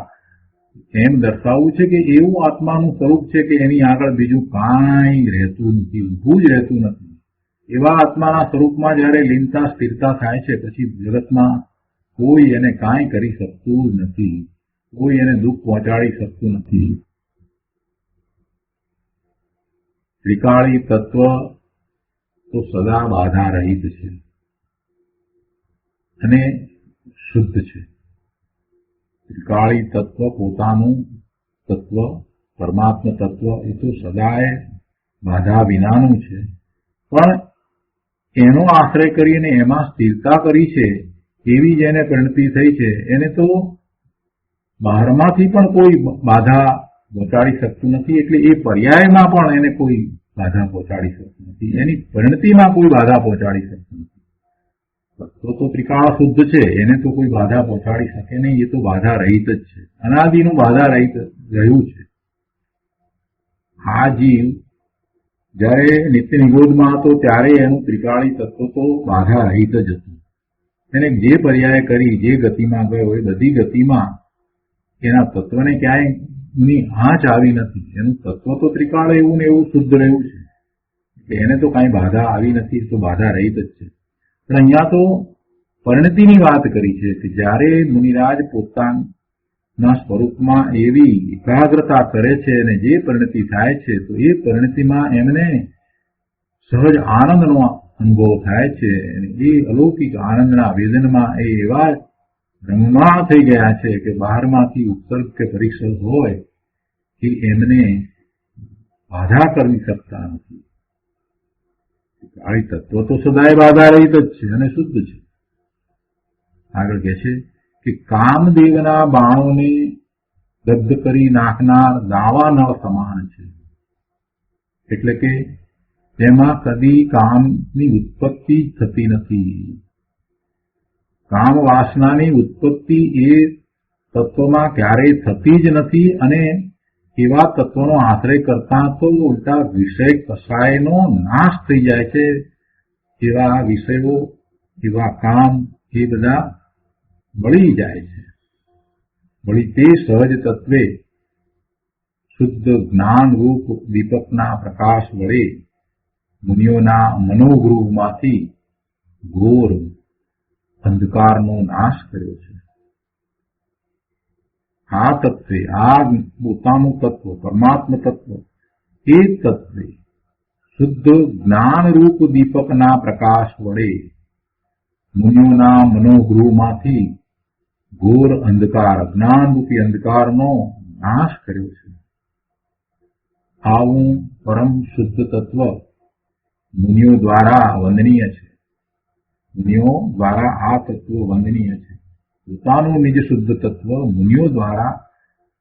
એમ દર્શાવવું છે કે એવું આત્માનું સ્વરૂપ છે કે એની આગળ બીજું કાંઈ રહેતું નથી, ઊભું જ રહેતું નથી. એવા આત્માના સ્વરૂપમાં જયારે લીનતા સ્થિરતા થાય છે પછી જગતમાં કોઈ એને કાંઈ કરી શકતું નથી, કોઈ એને દુઃખ પહોંચાડી શકતું નથી. ત્રિકાળી તત્વ તો સદા બાધા રહિત છે અને શુદ્ધ છે. ત્રિકાળી તત્વ પોતાનું તત્વ, પરમાત્મ તત્વ એ તો સદાય બાધા વિનાનું છે, પણ એનો આશ્રય કરીને એમાં સ્થિરતા કરી છે એવી જેને પરિણતિ થઈ છે એને તો બહારમાંથી પણ કોઈ બાધા પહોંચાડી શકતું નથી, એટલે એ પર્યાયમાં પણ એને કોઈ બાધા પહોંચાડી શકતું નથી, એની પરિણતિમાં કોઈ બાધા પહોંચાડી શકતું નથી. તત્વ તો ત્રિકાળ શુદ્ધ છે, એને તો કોઈ બાધા પહોંચાડી શકે નહીં, એ તો બાધા રહિત જ છે, અનાદિનું બાધા રહિત રહ્યું છે. આ જીવ જયારે નિત્ય નિબોધમાં હતો ત્યારે એનું ત્રિકાળી તત્વ તો બાધા રહિત જ હતું. એને જે પર્યાય કરી, જે ગતિમાં ગયો એ બધી ગતિમાં એના તત્વને ક્યાંય આંચ આવી નથી. એનું તત્વ તો ત્રિકાળ એવું ને એવું શુદ્ધ રહ્યું છે, એટલે એને તો કાંઈ બાધા આવી નથી, તો બાધા રહિત જ છે. પણ અહીંયા તો પરિણતિની વાત કરી છે કે જ્યારે મુનિરાજ પોતાના સ્વરૂપમાં એવી એકાગ્રતા કરે છે અને જે પરિણતિ થાય છે તો એ પરિણતિમાં એમને સહજ આનંદનો અનુભવ થાય છે અને એ અલૌકિક આનંદના વેદનમાં એ એવા રમમાણ થઈ ગયા છે કે બહારમાંથી ઉપસર્ગ કે પરીક્ષક હોય કે એમને બાધા કરવી શકતા નથી. ત્રિકાળી તત્વ તો સદાય બાધા રહિત જ છે અને શુદ્ધ છે. આગળ કહે છે કે કામદેવના બાણોને દગ્ધ કરી નાખનાર દાવાનળ સમાન છે, એટલે કે તેમાં કદી કામની ઉત્પત્તિ થતી નથી. કામ વાસનાની ઉત્પત્તિ એ તત્વમાં ક્યારેય થતી જ નથી અને એવા તત્વનો આશ્રય કરતા તો ઉલટા વિષય કસાયનો નાશ થઈ જાય છે. એવા વિષયો, એવા કામ એ બધા બળી જાય છે. વળી તે સહજ તત્વે શુદ્ધ જ્ઞાન રૂપ દીપકના પ્રકાશ વડે મુનિઓના મનોગૃહમાંથી ઘોર અંધકારનો નાશ કર્યો છે. આ તત્વે, આ પોતાનું તત્વ, પરમાત્મ તત્વ, એ તત્વે શુદ્ધ જ્ઞાનરૂપ દીપકના પ્રકાશ વડે મુનિઓના મનોગૃહમાંથી ઘોર અંધકાર, જ્ઞાનરૂપી અંધકારનો નાશ કર્યો છે. આવું પરમ શુદ્ધ તત્વ મુનિઓ દ્વારા વંદનીય છે. મુનિઓ દ્વારા આ તત્વ વંદનીય છે. પોતાનું નિજ શુદ્ધ તત્વ મુનિઓ દ્વારા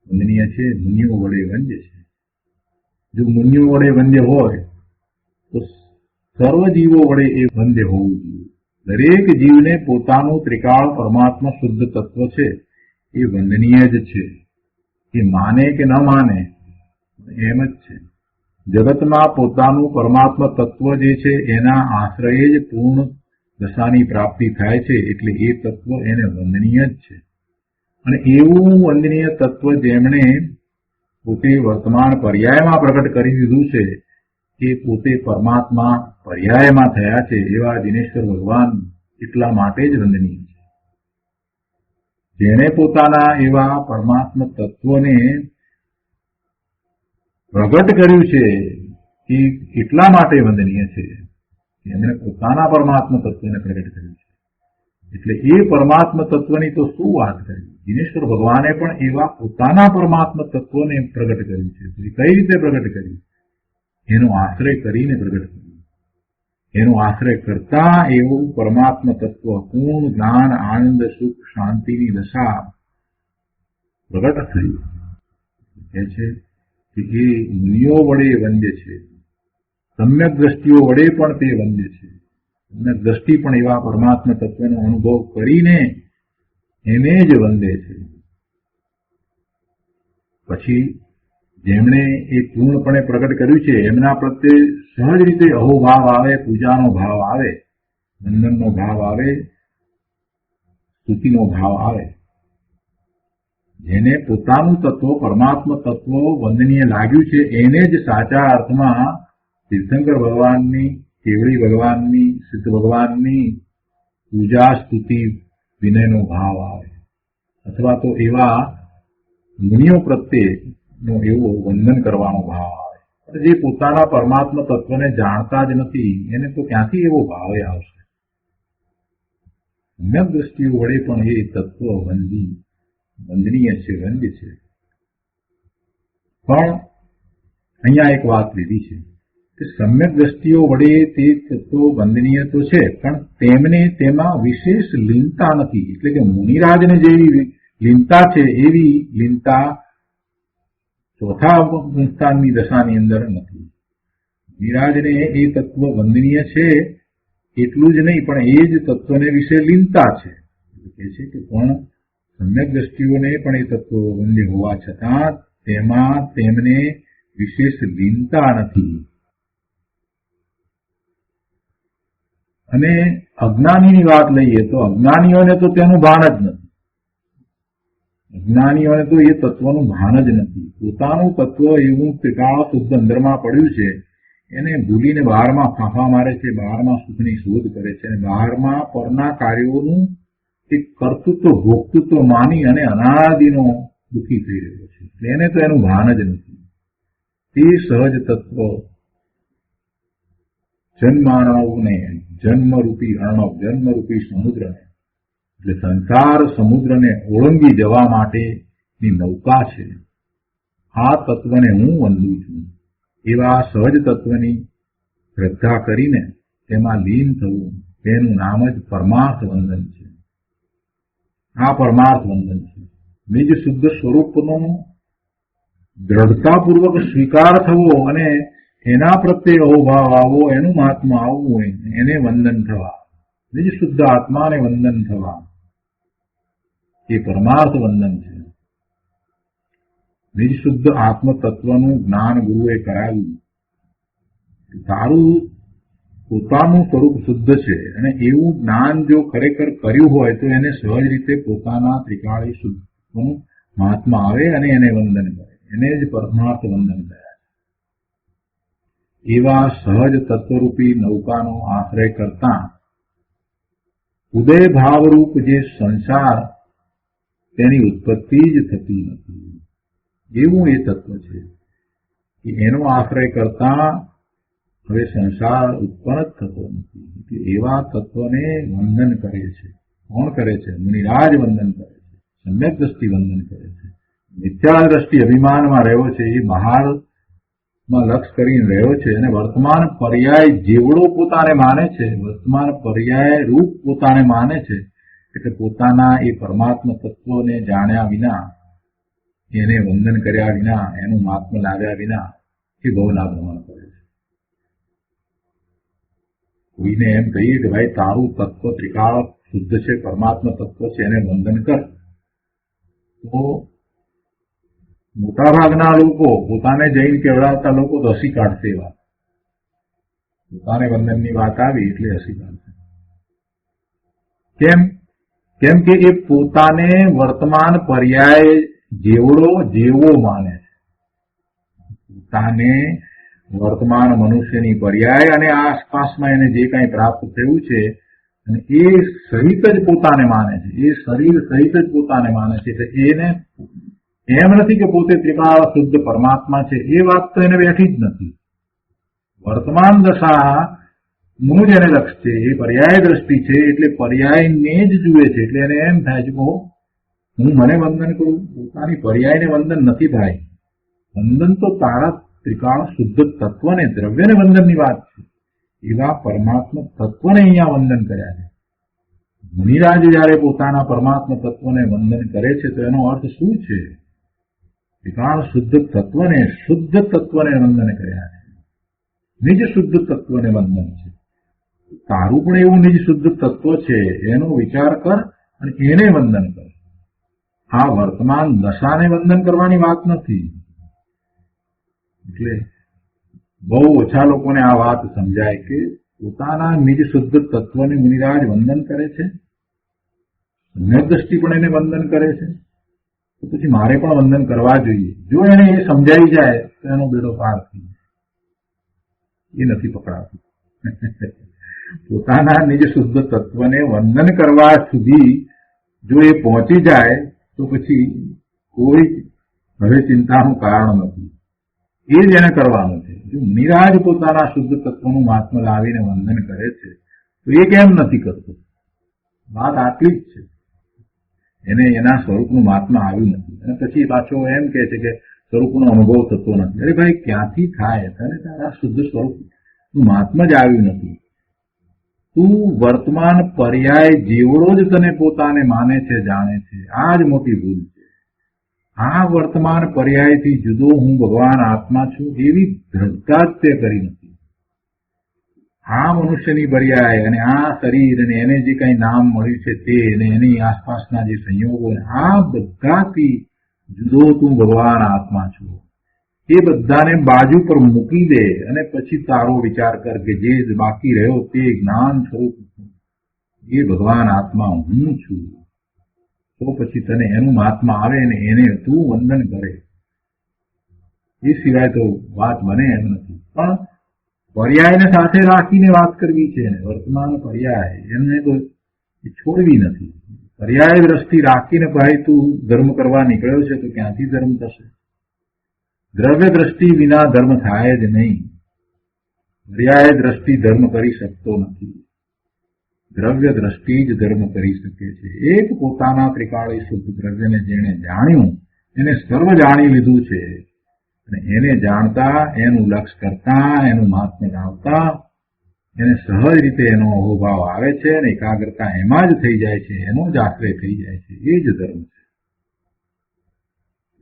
વંદનીય છે, મુનિઓ વડે વંદ્ય છે. જો મુનિઓ વડે વંદ્ય હોય તો સર્વ જીવો વડે એ વંદ્ય હોવું જોઈએ. દરેક જીવને પોતાનું ત્રિકાળ પરમાત્મા શુદ્ધ તત્વ છે એ વંદનીય જ છે. એ માને કે ન માને એમ જ છે. જગતમાં પોતાનું પરમાત્મા તત્વ જે છે એના આશ્રયે જ પૂર્ણ દશાની પ્રાપ્તિ થાય છે, એટલે એ તત્વ એને વંદનીય જ છે. અને એવું વંદનીય તત્વ જેમણે પોતે વર્તમાન પર્યાયમાં પ્રગટ કરી દીધું છે એ પોતે પરમાત્મા પર્યાયમાં થયા છે એવા દિનેશ્વર ભગવાન એટલા માટે જ વંદનીય છે. જેણે પોતાના એવા પરમાત્મા તત્વને પ્રગટ કર્યું છે એ એટલા માટે વંદનીય છે. એમણે પોતાના પરમાત્મા તત્વને પ્રગટ કર્યું છે, એટલે એ પરમાત્મા તત્વની તો શું વાત કરી. દિનેશ્વર ભગવાને પણ એવા પોતાના પરમાત્મા તત્વને પ્રગટ કર્યું છે. કઈ રીતે પ્રગટ કર્યું? એનો આશ્રય કરીને પ્રગટ કર્યું. એનો આશ્રય કરતા એવું પરમાત્મા તત્વ, પૂર્ણ જ્ઞાન, આનંદ, સુખ, શાંતિની દશા પ્રગટ થયું. કહે છે કે એ મુનિઓ વડે વંદ્ય છે, સમ્યક દ્રષ્ટિઓ વડે પણ તે વંદ્ય છે. સમ્યક દ્રષ્ટિ પણ એવા પરમાત્મા તત્વનો અનુભવ કરીને એને જ વંદે છે. પછી જેમણે એ પૂર્ણપણે પ્રગટ કર્યું છે એમના પ્રત્યે સહજ રીતે અહોભાવ આવે, પૂજાનો ભાવ આવે, વંદનનો ભાવ આવે સ્તુતિનો ભાવ આવે. જેને પોતાનું તત્વ પરમાત્મા તત્વ વંદનીય લાગ્યું છે એને જ સાચા અર્થમાં તીર્થંકર ભગવાનની, કેવડી ભગવાનની, સિદ્ધ ભગવાનની પૂજા સ્તુતિ વિનયનો ભાવ આવે, અથવા તો એવા મુનિઓ પ્રત્યેનો એવો વંદન કરવાનો ભાવ આવે. જે પોતાના પરમાત્મા તત્વને જાણતા જ નથી એને તો ક્યાંથી એવો ભાવ આવશે? સમ્યક દ્રષ્ટિઓ વડે પણ એ તત્વ વંદનીય છે, વંદ્ય છે. પણ અહીંયા એક વાત લીધી છે કે સમ્યક દ્રષ્ટિઓ વડે તે તત્વો વંદનીય તો છે, પણ તેમને તેમાં વિશેષ લીનતા નથી. એટલે કે મુનિરાજને જેવી લીનતા છે એવી લીનતા ચોથા સંસ્થાનની દશાની અંદર નથી. મુનિરાજને એ તત્વ વંદનીય છે એટલું જ નહીં, પણ એ જ તત્વને વિશે લીનતા છે. એટલે છે કે પણ સમ્યક દ્રષ્ટિઓને પણ એ તત્વો વંદ્ય હોવા છતાં તેમાં તેમને વિશેષ લીનતા નથી. અને અજ્ઞાનીની વાત લઈએ તો અજ્ઞાનીઓને તો તેનું ભાન જ નથી. અજ્ઞાનીઓને તો એ તત્વનું ભાન જ નથી. પોતાનું તત્વ એવું ત્રિકાળ શુદ્ધ અંદરમાં પડ્યું છે એને ભૂલીને બહારમાં ફાંફા મારે છે, બહારમાં સુખની શોધ કરે છે, અને બહારમાં પરના કાર્યોનું એક કર્તૃત્વ ભોક્તૃત્વ માની અને અનાદિનો દુઃખી થઈ રહ્યો છે. એને તો એનું ભાન જ નથી. તે સહજ તત્વ જન્માણવને, જન્મરૂપી અર્ણવ, જન્મરૂપી સમુદ્રને, એટલે સંસાર સમુદ્રને ઓળંગી જવા માટેની નૌકા છે. આ તત્વને હું વંદું છું. એવા સહજ તત્વની શ્રદ્ધા કરીને તેમાં લીન થવું, તેનું નામ જ પરમાર્થ વંદન છે. આ પરમાર્થ વંદન છે. નિજ શુદ્ધ સ્વરૂપનો દ્રઢતાપૂર્વક સ્વીકાર થવો અને એના પ્રત્યે અહોભાવ આવવો, એનું મહાત્મા આવવું, એને વંદન થવા, નિજ શુદ્ધ આત્માને વંદન થવા, એ પરમાર્થ વંદન છે. નિજ શુદ્ધ આત્મ તત્વનું જ્ઞાન ગુરુએ કરાવ્યું. તારું પોતાનું સ્વરૂપ શુદ્ધ છે અને એવું જ્ઞાન જો ખરેખર કર્યું હોય તો એને સહજ રીતે પોતાના ત્રિકાળી શુદ્ધનું મહાત્મા આવે અને એને વંદન કરે. એને જ પરમાર્થ વંદન કર્યા. એવા સહજ તત્વરૂપી નૌકાનો આશ્રય કરતા ઉદય ભાવરૂપ જે સંસાર તેની ઉત્પત્તિ જ થતી નથી એવું એ તત્વ છે કે એનો આશ્રય કરતા હવે સંસાર ઉત્પન્ન જ થતો નથી. એવા તત્વને વંદન કરે છે. કોણ કરે છે? મુનિરાજ વંદન કરે છે, સમ્યક દ્રષ્ટિ વંદન કરે છે. મિથ્યા દ્રષ્ટિ અભિમાનમાં રહ્યો છે એ બહારમાં લક્ષ કરીને રહ્યો છે અને વર્તમાન પર્યાય જેવડો પોતાને માને છે, વર્તમાન પર્યાય રૂપ પોતાને માને છે, એટલે પોતાના એ પરમાત્મા તત્વને જાણ્યા વિના, એને વંદન કર્યા વિના, એનું મહાત્મ્ય લાવ્યા વિના એ ભવના ભ્રમણ કરે છે. કોઈને એમ કહીએ કે ભાઈ તારું તત્વ ત્રિકાળ શુદ્ધ છે, પરમાત્મા તત્વ છે, એને વંદન કર, તો મોટાભાગના લોકો, પોતાને જઈને કેવડાવતા લોકો તો હસી કાઢશે. એ વાત પોતાને વંદનની વાત આવી એટલે હસી કાઢશે. કેમ કે એ પોતાને વર્તમાન પર્યાય જેવો માને છે. પોતાને વર્તમાન મનુષ્યની પર્યાય અને આસપાસમાં એને જે કાંઈ પ્રાપ્ત થયું છે અને એ સહિત જ પોતાને માને છે, એ શરીર સહિત જ પોતાને માને છે. એટલે એને એમ નથી કે પોતે ત્રિકાળ શુદ્ધ પરમાત્મા છે, એ વાત તો એને બેઠી જ નથી. વર્તમાન દશા નું જ એને લક્ષ છે, એ પર્યાય દ્રષ્ટિ છે, એટલે પર્યાયને જ જુએ છે. એટલે એને એમ થાય છે કે હું મને વંદન કરું, પોતાની પર્યાયને વંદન નથી થાય. વંદન તો તારા ત્રિકાળ શુદ્ધ તત્વને, દ્રવ્યને વંદનની વાત છે. એવા પરમાત્મા તત્વને અહીંયા વંદન કર્યા છે. મુનિરાજ જયારે પોતાના પરમાત્મા તત્વને વંદન કરે છે તો એનો અર્થ શું છે? ત્રિકાળ શુદ્ધ તત્વને વંદન કર્યા છે. નિજ શુદ્ધ તત્વને વંદન છે. તારું પણ એવું નિજ શુદ્ધ તત્વ છે એનો વિચાર કર અને એને વંદન કર. આ વર્તમાન દશાને વંદન કરવાની વાત નથી. એટલે બહુ ઓછા લોકોને આ વાત સમજાય કે પોતાના નિજ શુદ્ધ તત્વને મુનિરાજ વંદન કરે છે સમ્યક દ્રષ્ટિ પણ એને વંદન કરે છે, તો પછી મારે પણ વંદન કરવા જોઈએ. જો એને એ સમજાઈ જાય તો એનો બેડો પાર થઈ જાય. એ નથી પકડાતું. પોતાના નિજ શુદ્ધ તત્વને વંદન કરવા સુધી જો એ પહોંચી જાય તો પછી કોઈ હવે ચિંતાનું કારણ નથી. એ જ એને કરવાનું છે. જો નિરાજ પોતાના શુદ્ધ તત્વનું મહાત્મ્ય લાવીને વંદન કરે છે તો એ કેમ નથી કરતો? વાત આટલી જ છે. એને એના સ્વરૂપનું મહાત્મ્ય આવ્યું નથી અને પછી પાછો એમ કહે છે કે સ્વરૂપનો અનુભવ થતો નથી. અરે ભાઈ, ક્યાંથી થાય? તને તારા શુદ્ધ સ્વરૂપનું મહાત્મ્ય જ આવ્યું નથી. તું વર્તમાન પર્યાય જેવડો જ તને પોતાને માને છે, જાણે છે. આ જ મોટી ભૂલ છે. આ વર્તમાન પર્યાયથી જુદો હું ભગવાન આત્મા છું એવી દ્રઢતા જ તે કરી નથી. આ મનુષ્યની પર્યાય અને આ શરીર અને એને જે કઈ નામ મળ્યું છે તે અને એની આસપાસના જે સંયોગો, આ બધાથી જુદો તું ભગવાન આત્મા છું. એ બધાને બાજુ પર મૂકી દે અને પછી તારો વિચાર કર કે જે બાકી રહ્યો તે જ્ઞાન સ્વરૂપ એ ભગવાન આત્મા હું છું. તો પછી તને એનું મહાત્મા આવે ને એને તું વંદન કરે. એ સિવાય તો વાત બને એમ નથી. પણ પર્યાયને સાથે રાખીને વાત કરવી છે. વર્તમાન પર્યાય એમને તો છોડવી નથી. પર્યાય દ્રષ્ટિ રાખીને ભાઈ તું ધર્મ કરવા નીકળ્યો છે તો ક્યાંથી ધર્મ થશે? દ્રવ્ય દ્રષ્ટિ વિના ધર્મ થાય જ નહીં. પર્યાય દ્રષ્ટિ ધર્મ કરી શકતો નથી. દ્રવ્ય દ્રષ્ટિ જ ધર્મ કરી શકે છે. એક પોતાના ત્રિકાળી શુદ્ધ દ્રવ્યને જેણે જાણ્યું એને સર્વ જાણી લીધું છે. અને એને જાણતા, એનું લક્ષ કરતા, એનું મહાત્મ્ય જાણતા એને સહજ રીતે એનો અહોભાવ આવે છે અને એકાગ્રતા એમાં જ થઈ જાય છે. એનો જ આશ્રય થઈ જાય છે. એ જ ધર્મ છે.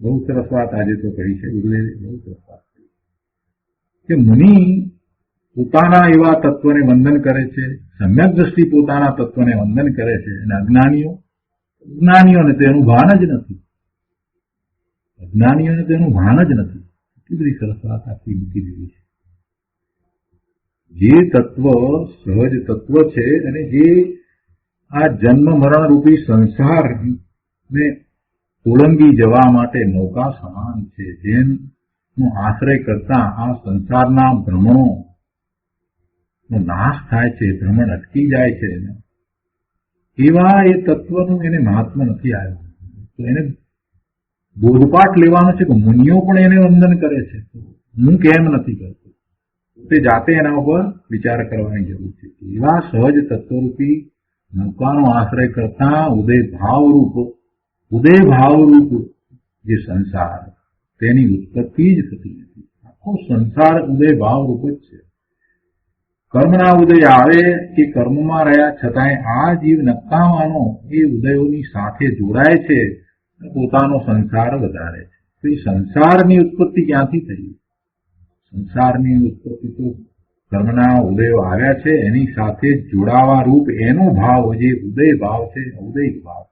બહુ સરસ વાત આજે તો કહી છે ગુરુદેવે. બહુ સરસ વાત કરી કે મુનિ પોતાના એવા તત્વને વંદન કરે છે. સમ્યક દ્રષ્ટિ પોતાના તત્વને વંદન કરે છે. અને અજ્ઞાનીઓને તેનું ભાન જ નથી. અજ્ઞાનીઓને તેનું ભાન જ નથી. એટલી બધી સરસ વાત આખી મૂકી દીધી છે. જે તત્વ સહજ તત્વ છે અને જે આ જન્મ મરણ રૂપી સંસારને ઓળંગી જવા માટે નૌકા સમાન છે, જેનો આશ્રય કરતા આ સંસારના ભ્રમણો નાશ થાય છે, ભ્રમણ અટકી જાય છે, એવા એ તત્વનું એને મહાત્મ્ય નથી આવ્યું. તો એને બોધપાઠ લેવાનો છે કે મુનિઓ પણ એને વંદન કરે છે, હું કેમ નથી કરતો? તે જાતે એના ઉપર વિચાર કરવાની જરૂર છે. એવા સહજ તત્વરૂપી નૌકાનો આશ્રય કરતા ઉદય ભાવરૂપ જે સંસાર તેની ઉત્પત્તિ જ થતી નથી. આખો સંસાર ઉદય ભાવરૂપ જ છે. કર્મના ઉદય આવે કે કર્મમાં રહ્યા છતાંય આ જીવ નક્કાવાનો એ ઉદયોની સાથે જોડાય છે, પોતાનો સંસાર વધારે છે. તો એ સંસારની ઉત્પત્તિ ક્યાંથી થઈ? સંસારની ઉત્પત્તિ તો કર્મના ઉદયો આવ્યા છે એની સાથે જોડાવા રૂપ એનો ભાવ જે ઉદય ભાવ છે, ઉદય ભાવ છે.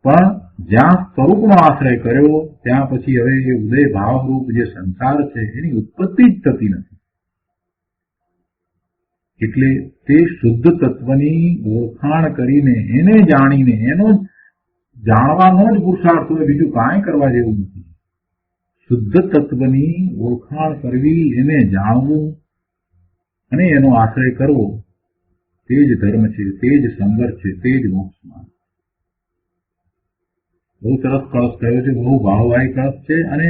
પણ જ્યાં સ્વરૂપનો આશ્રય કર્યો ત્યાં પછી હવે એ ઉદય ભાવ રૂપ જે સંસાર છે એની ઉત્પત્તિ જ થતી નથી. એટલે તે શુદ્ધ તત્વની ઓળખાણ કરીને એને જાણીને એનો જાણવાનો જ પુરુષાર્થ હોય, બીજું કાંઈ કરવા જેવું નથી. શુદ્ધ તત્વની ઓળખાણ કરવી, એને જાણવું અને એનો આશ્રય કરવો તે જ ધર્મ છે, તે જ સંઘર્ષ છે, તે જ મોક્ષ માર્ગ. બહુ સરસ કળશ થયો છે, બહુ ભાવવાહી કળશ છે અને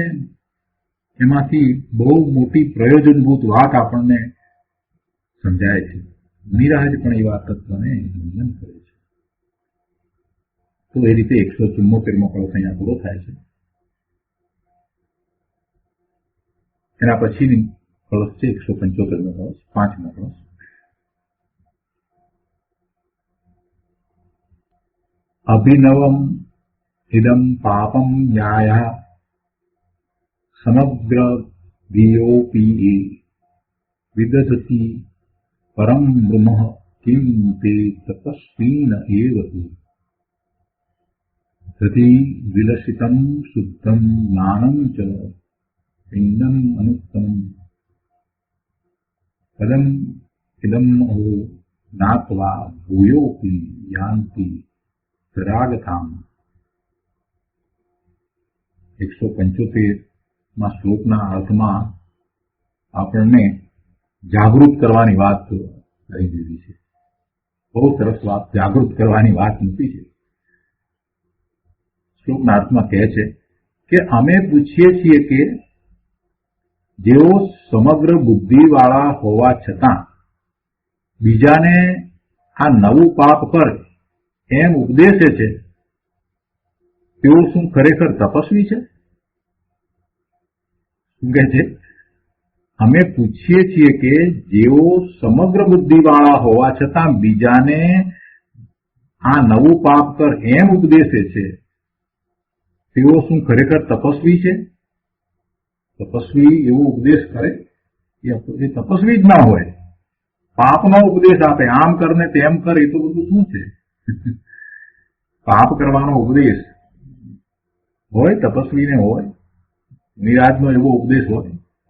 એમાંથી બહુ મોટી પ્રયોજનભૂત વાત આપણને સમજાય છે. નિરાજ પણ એવા તત્વને વંદન કરે છે. તો એ રીતે 174મો કળશ અહીંયા પૂરો થાય છે. એના પછીની કળશ છે 175મો કળશ, 5મો કળશ. અભિનવમ ઇદમ પાપમ ન્યાય સમગ્ર વિયોપી વિદધતિ પરમ બ્રહ્મ કિમ તે તપસ્વીન એવ તતિ વિલસિતમ શુદ્ધમ જ્ઞાનમ ચ પિંડમ અનુત્તમમ પદમ ઇદમ જ્ઞાત્વા ભૂયોપી યાંતિ રાગધામ. 175 શ્લોકના અર્થમાં આપણને જાગૃત કરવાની વાત કહી દીધી છે. બહુ સરસ વાત, જાગૃત કરવાની વાત મૂકી છે. શ્લોકના અર્થમાં કહે છે કે અમે પૂછીએ છીએ કે જેઓ સમગ્ર બુદ્ધિવાળા હોવા છતાં બીજાને આ નવું પાપ કર એમ ઉપદેશે છે તેઓ શું ખરેખર તપસ્વી છે? શું કહે છે? અમે પૂછીએ છીએ કે જેઓ સમગ્ર બુદ્ધિવાળા હોવા છતાં બીજાને આ નવું પાપ કર એમ ઉપદેશે છે તેઓ શું ખરેખર તપસ્વી છે? તપસ્વી એવો ઉપદેશ કરે એ તપસ્વી જ ના હોય. પાપનો ઉપદેશ આપે, આમ કર ને તેમ કર, એ તો બધું શું છે? પાપ કરવાનો ઉપદેશ હોય તપસ્વીને? હોય નિરાજનો એવો ઉપદેશ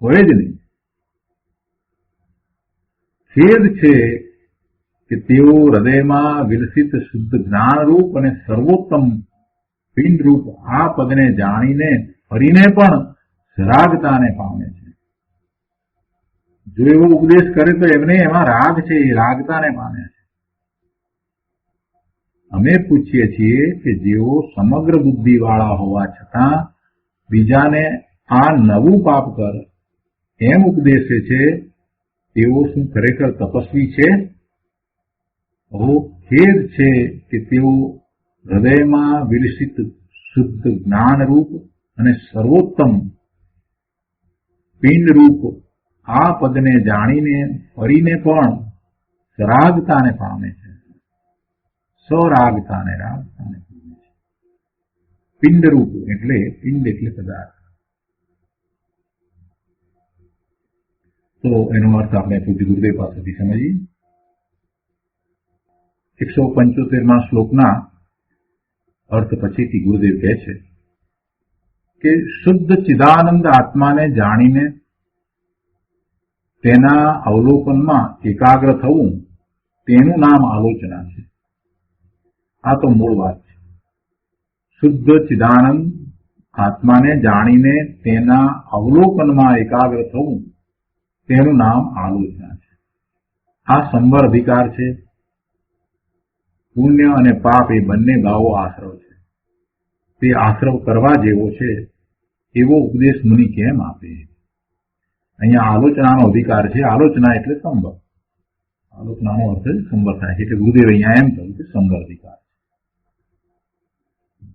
હોય જ નહીં. ખેદ છે કે તેઓ હૃદયમાં વિલસિત શુદ્ધ જ્ઞાનરૂપ અને સર્વોત્તમ પિંડરૂપ આ પદને જાણીને ફરીને પણ રાગતાને પામે છે. જો એવો ઉપદેશ કરે તો એમને એમાં રાગ છે, એ રાગતાને પામે છે. અમે પૂછીએ છીએ કે જેઓ સમગ્ર બુદ્ધિવાળા હોવા છતાં બીજાને આ નવું પાપ કર એમ ઉપદેશે છે તેઓ શું ખરેખર તપસ્વી છે? બહુ ખેદ છે કે તેઓ હૃદયમાં વિલસિત શુદ્ધ જ્ઞાનરૂપ અને સર્વોત્તમ પિંડરૂપ આ પદને જાણીને ફરીને પણ સરાગતાને પામે છે. સરાગતાને રાગતાને પામે છે. પિંડરૂપ એટલે પિંડ એટલે પદાર્થ. તો એનો અર્થ આપણે પૂજ્ય ગુરુદેવ પાસેથી સમજીએ. 175 શ્લોકના અર્થ પછીથી ગુરુદેવ કહે છે કે શુદ્ધ ચિદાનંદ આત્માને જાણીને તેના અવલોકનમાં એકાગ્ર થવું તેનું નામ આલોચના છે. આ તો મૂળ વાત છે. શુદ્ધ ચિદાનંદ આત્માને જાણીને તેના અવલોકનમાં એકાગ્ર થવું તેનું નામ આલોચના છે. આ સંવર અધિકાર છે. પુણ્ય અને પાપ એ બંને ભાવો આશ્રવ છે. તે આશ્રવ કરવા જેવો છે એવો ઉપદેશ મુનિ કેમ આપે? અહીંયા આલોચનાનો અધિકાર છે. આલોચના એટલે સંવર. આલોચનાનો અર્થ સંવર થાય છે. એટલે ગુરુદેવ અહીંયા એમ કહ્યું કે સંવર અધિકાર છે.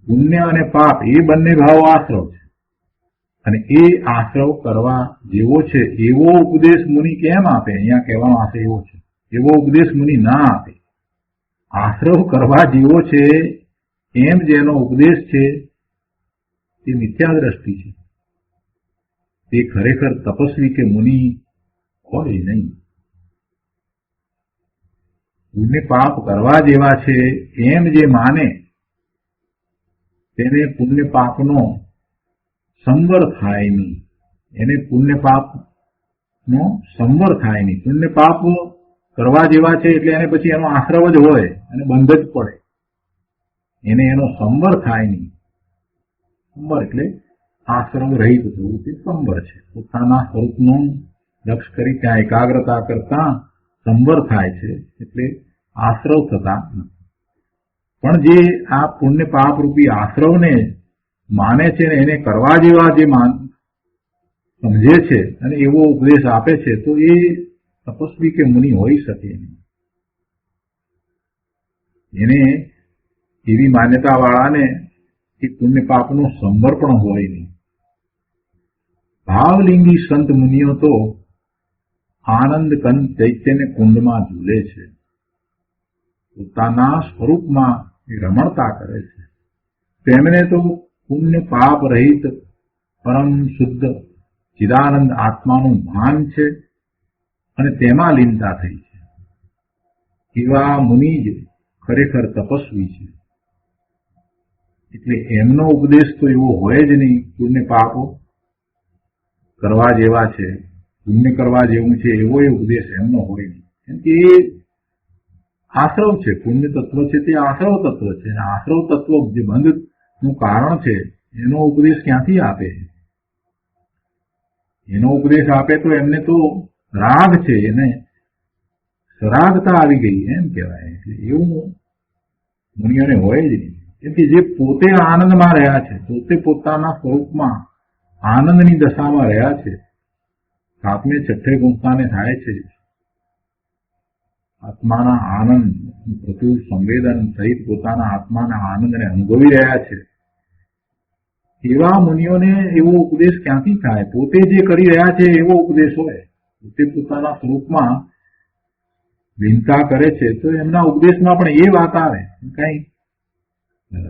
પુણ્ય અને પાપ એ બંને ભાવો આશ્રવ છે અને એ આશ્રવ કરવા જેવો છે એવો ઉપદેશ મુનિ કેમ આપે? અહીંયા કહેવાનો આશય એવો છે, એવો ઉપદેશ મુનિ ના આપે. આશ્રવ કરવા જેવો છે એમ જેનો ઉપદેશ છે તે મિથ્યા દ્રષ્ટિ છે. તે ખરેખર તપસ્વી કે મુનિ હોય નહીં. પુણ્ય પાપ કરવા જેવા છે એમ જે માને તેને પુણ્ય પાપનો સંવર થાય નહીં. એને પુણ્ય પાપનો સંવર થાય નહીં. પુણ્ય પાપ કરવા જેવા છે એટલે એને પછી એનો આશ્રવ જ હોય અને બંધ જ પડે. એને એનો સંવર થાય નહીં. સંવર એટલે આશ્રવ રહિત થવું, તે સંવર છે. પોતાના સ્વરૂપનું લક્ષ કરી ત્યાં એકાગ્રતા કરતા સંવર થાય છે એટલે આશ્રવ થતા નથી. પણ જે આ પુણ્ય પાપ રૂપી આશ્રવને માને છે ને એને કરવા જેવા જે સમજે છે અને એવો ઉપદેશ આપે છે તો એ તપસ્વી કે મુનિ હોઈ શકે નહીં. એને એવી માન્યતાવાળાને એ પુણ્ય પાપનો સંવર પણ હોય નહીં. ભાવલિંગી સંત મુનિઓ તો આનંદ કંદ ચૈત્યને કુંડમાં ઝૂલે છે. પોતાના સ્વરૂપમાં રમણતા કરે છે. તેમને તો પુણ્ય પાપ રહિત પરમ શુદ્ધ ચિદાનંદ આત્માનું ભાન છે અને તેમાં લીનતા થઈ છે. એવા મુનિ જ ખરેખર તપસ્વી છે. એટલે એમનો ઉપદેશ તો એવો હોય જ નહીં. પુણ્ય પાપો કરવા જેવા છે, પુણ્ય કરવા જેવું છે એવો એ ઉપદેશ એમનો હોય નહીં. કેમ કે એ આશ્રવ છે. પુણ્ય તત્વ છે તે આશ્રવ તત્વ છે. અને આશ્રવ તત્વ જે બંધનું કારણ છે એનો ઉપદેશ ક્યાંથી આપે? એનો ઉપદેશ આપે તો એમને તો રાગ છે, એને સરાગતા આવી ગઈ એમ કહેવાય. એટલે એવું મુનિઓને હોય જ નહીં. કેમ કે જે પોતે આનંદમાં રહ્યા છે, પોતે પોતાના સ્વરૂપમાં આનંદની દશામાં રહ્યા છે, સાતમે છઠ્ઠે ગુણસ્થાને થાય છે આત્માના આનંદ પ્રતિ સંવેદન સહિત પોતાના આત્માના આનંદને અનુભવી રહ્યા છે, એવા મુનિઓને એવો ઉપદેશ ક્યાંથી થાય? પોતે જે કરી રહ્યા છે એવો ઉપદેશ હોય. પોતે પોતાના સ્વરૂપમાં વિનતા કરે છે તો એમના ઉપદેશમાં પણ એ વાત આવે, કઈ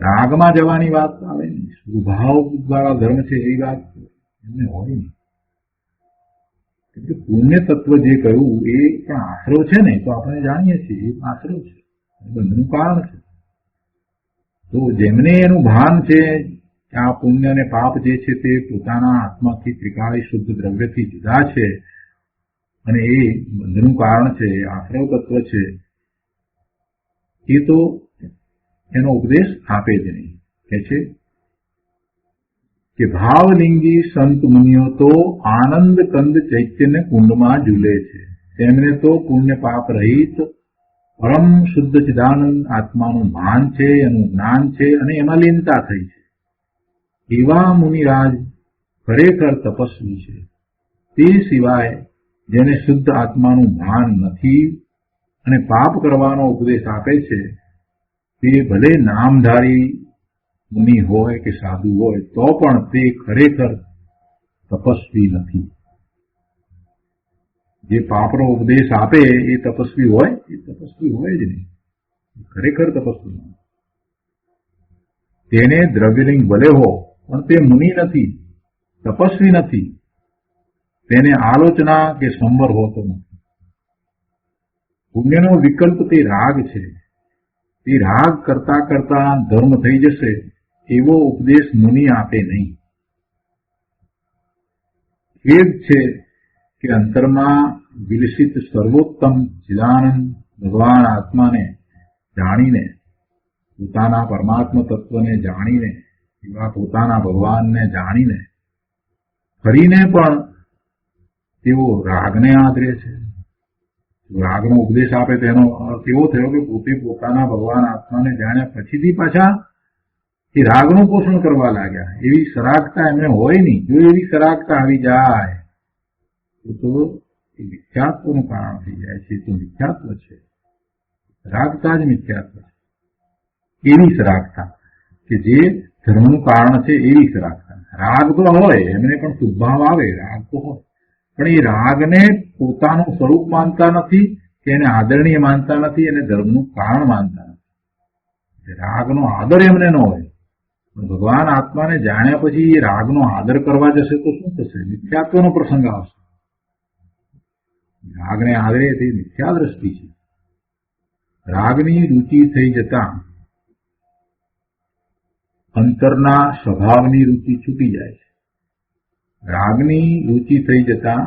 રાગમાં જવાની વાત આવે નહીં. સ્વભાવ દ્વારા ધર્મ છે એવી વાત એમને હોય નહીં. પુણ્ય તત્વ જે કહ્યું એ પણ આશ્રવ છે ને, તો આપણે જાણીએ છીએ એ આશ્રવ છે, બંધનું કારણ છે. તો જેમને એનું ભાન છે કે આ પુણ્ય અને પાપ જે છે તે પોતાના આત્માથી ત્રિકાળી શુદ્ધ દ્રવ્યથી જુદા છે અને એ બંધનું કારણ છે, આશ્રવ તત્વ છે, એ તો એનો ઉપદેશ આપે જ નહીં. કે છે કે ભાવલિંગી સંત મુનિઓ તો આનંદ કંદ ચૈતન્ય કુંડમાં ઝૂલે છે. તેમને તો પુણ્ય પાપ રહિત પરમ શુદ્ધ ચિદાનંદ આત્માનું ભાન છે, એનું જ્ઞાન છે અને એમાં લીનતા થઈ છે. એવા મુનિરાજ ખરેખર તપસ્વી છે. તે સિવાય જેને શુદ્ધ આત્માનું ભાન નથી અને પાપ કરવાનો ઉપદેશ આપે છે તે ભલે નામધારી મુનિ હોય કે સાધુ હોય તો પણ તે ખરેખર તપસ્વી નથી. જે પાપનો ઉપદેશ આપે એ તપસ્વી હોય? એ તપસ્વી હોય જ નહીં, ખરેખર તપસ્વી નહીં. તેને દ્રવ્યલિંગ ભલે હો પણ તે મુનિ નથી, તપસ્વી નથી. તેને આલોચના કે સંવર હોતો નથી. પુણ્યનો વિકલ્પ તે રાગ છે. તે રાગ કરતા કરતા ધર્મ થઈ જશે એવો ઉપદેશ મુનિ આપે નહીં. ખેદ છે કે અંતરમાં વિલસિત સર્વોત્તમ ચિદાનંદ ભગવાન આત્માને જાણીને, પોતાના પરમાત્મા તત્વને જાણીને, એવા પોતાના ભગવાનને જાણીને ફરીને પણ તેઓ રાગને આદરે છે. રાગનો ઉપદેશ આપે તેનો અર્થ એવો થયો કે પોતે પોતાના ભગવાન આત્માને જાણ્યા પછીથી પાછા એ રાગનું પોષણ કરવા લાગ્યા. એવી સરાગતા એમને હોય નહીં. જો એવી સરાગતા આવી જાય તો એ મિથ્યાત્વનું કારણ થઈ જાય છે. તો મિથ્યાત્વ છે, સરાગતા જ મિથ્યાત્વ છે. એવી સરાગતા કે જે ધર્મનું કારણ છે એવી સરાગતા. રાગ તો હોય, એમને પણ સુભાવ આવે, રાગ તો હોય, પણ એ રાગને પોતાનું સ્વરૂપ માનતા નથી કે એને આદરણીય માનતા નથી, એને ધર્મનું કારણ માનતા નથી. રાગનો આદર એમને ન હોય. પણ ભગવાન આત્માને જાણ્યા પછી એ રાગનો આદર કરવા જશે તો શું થશે? મિથ્યાત્વનો પ્રસંગ આવશે. રાગને આદરે તે મિથ્યા દ્રષ્ટિ છે. રાગની રૂચિ થઈ જતા અંતરના સ્વભાવની રૂચિ છૂટી જાય છે. રાગની રૂચિ થઈ જતા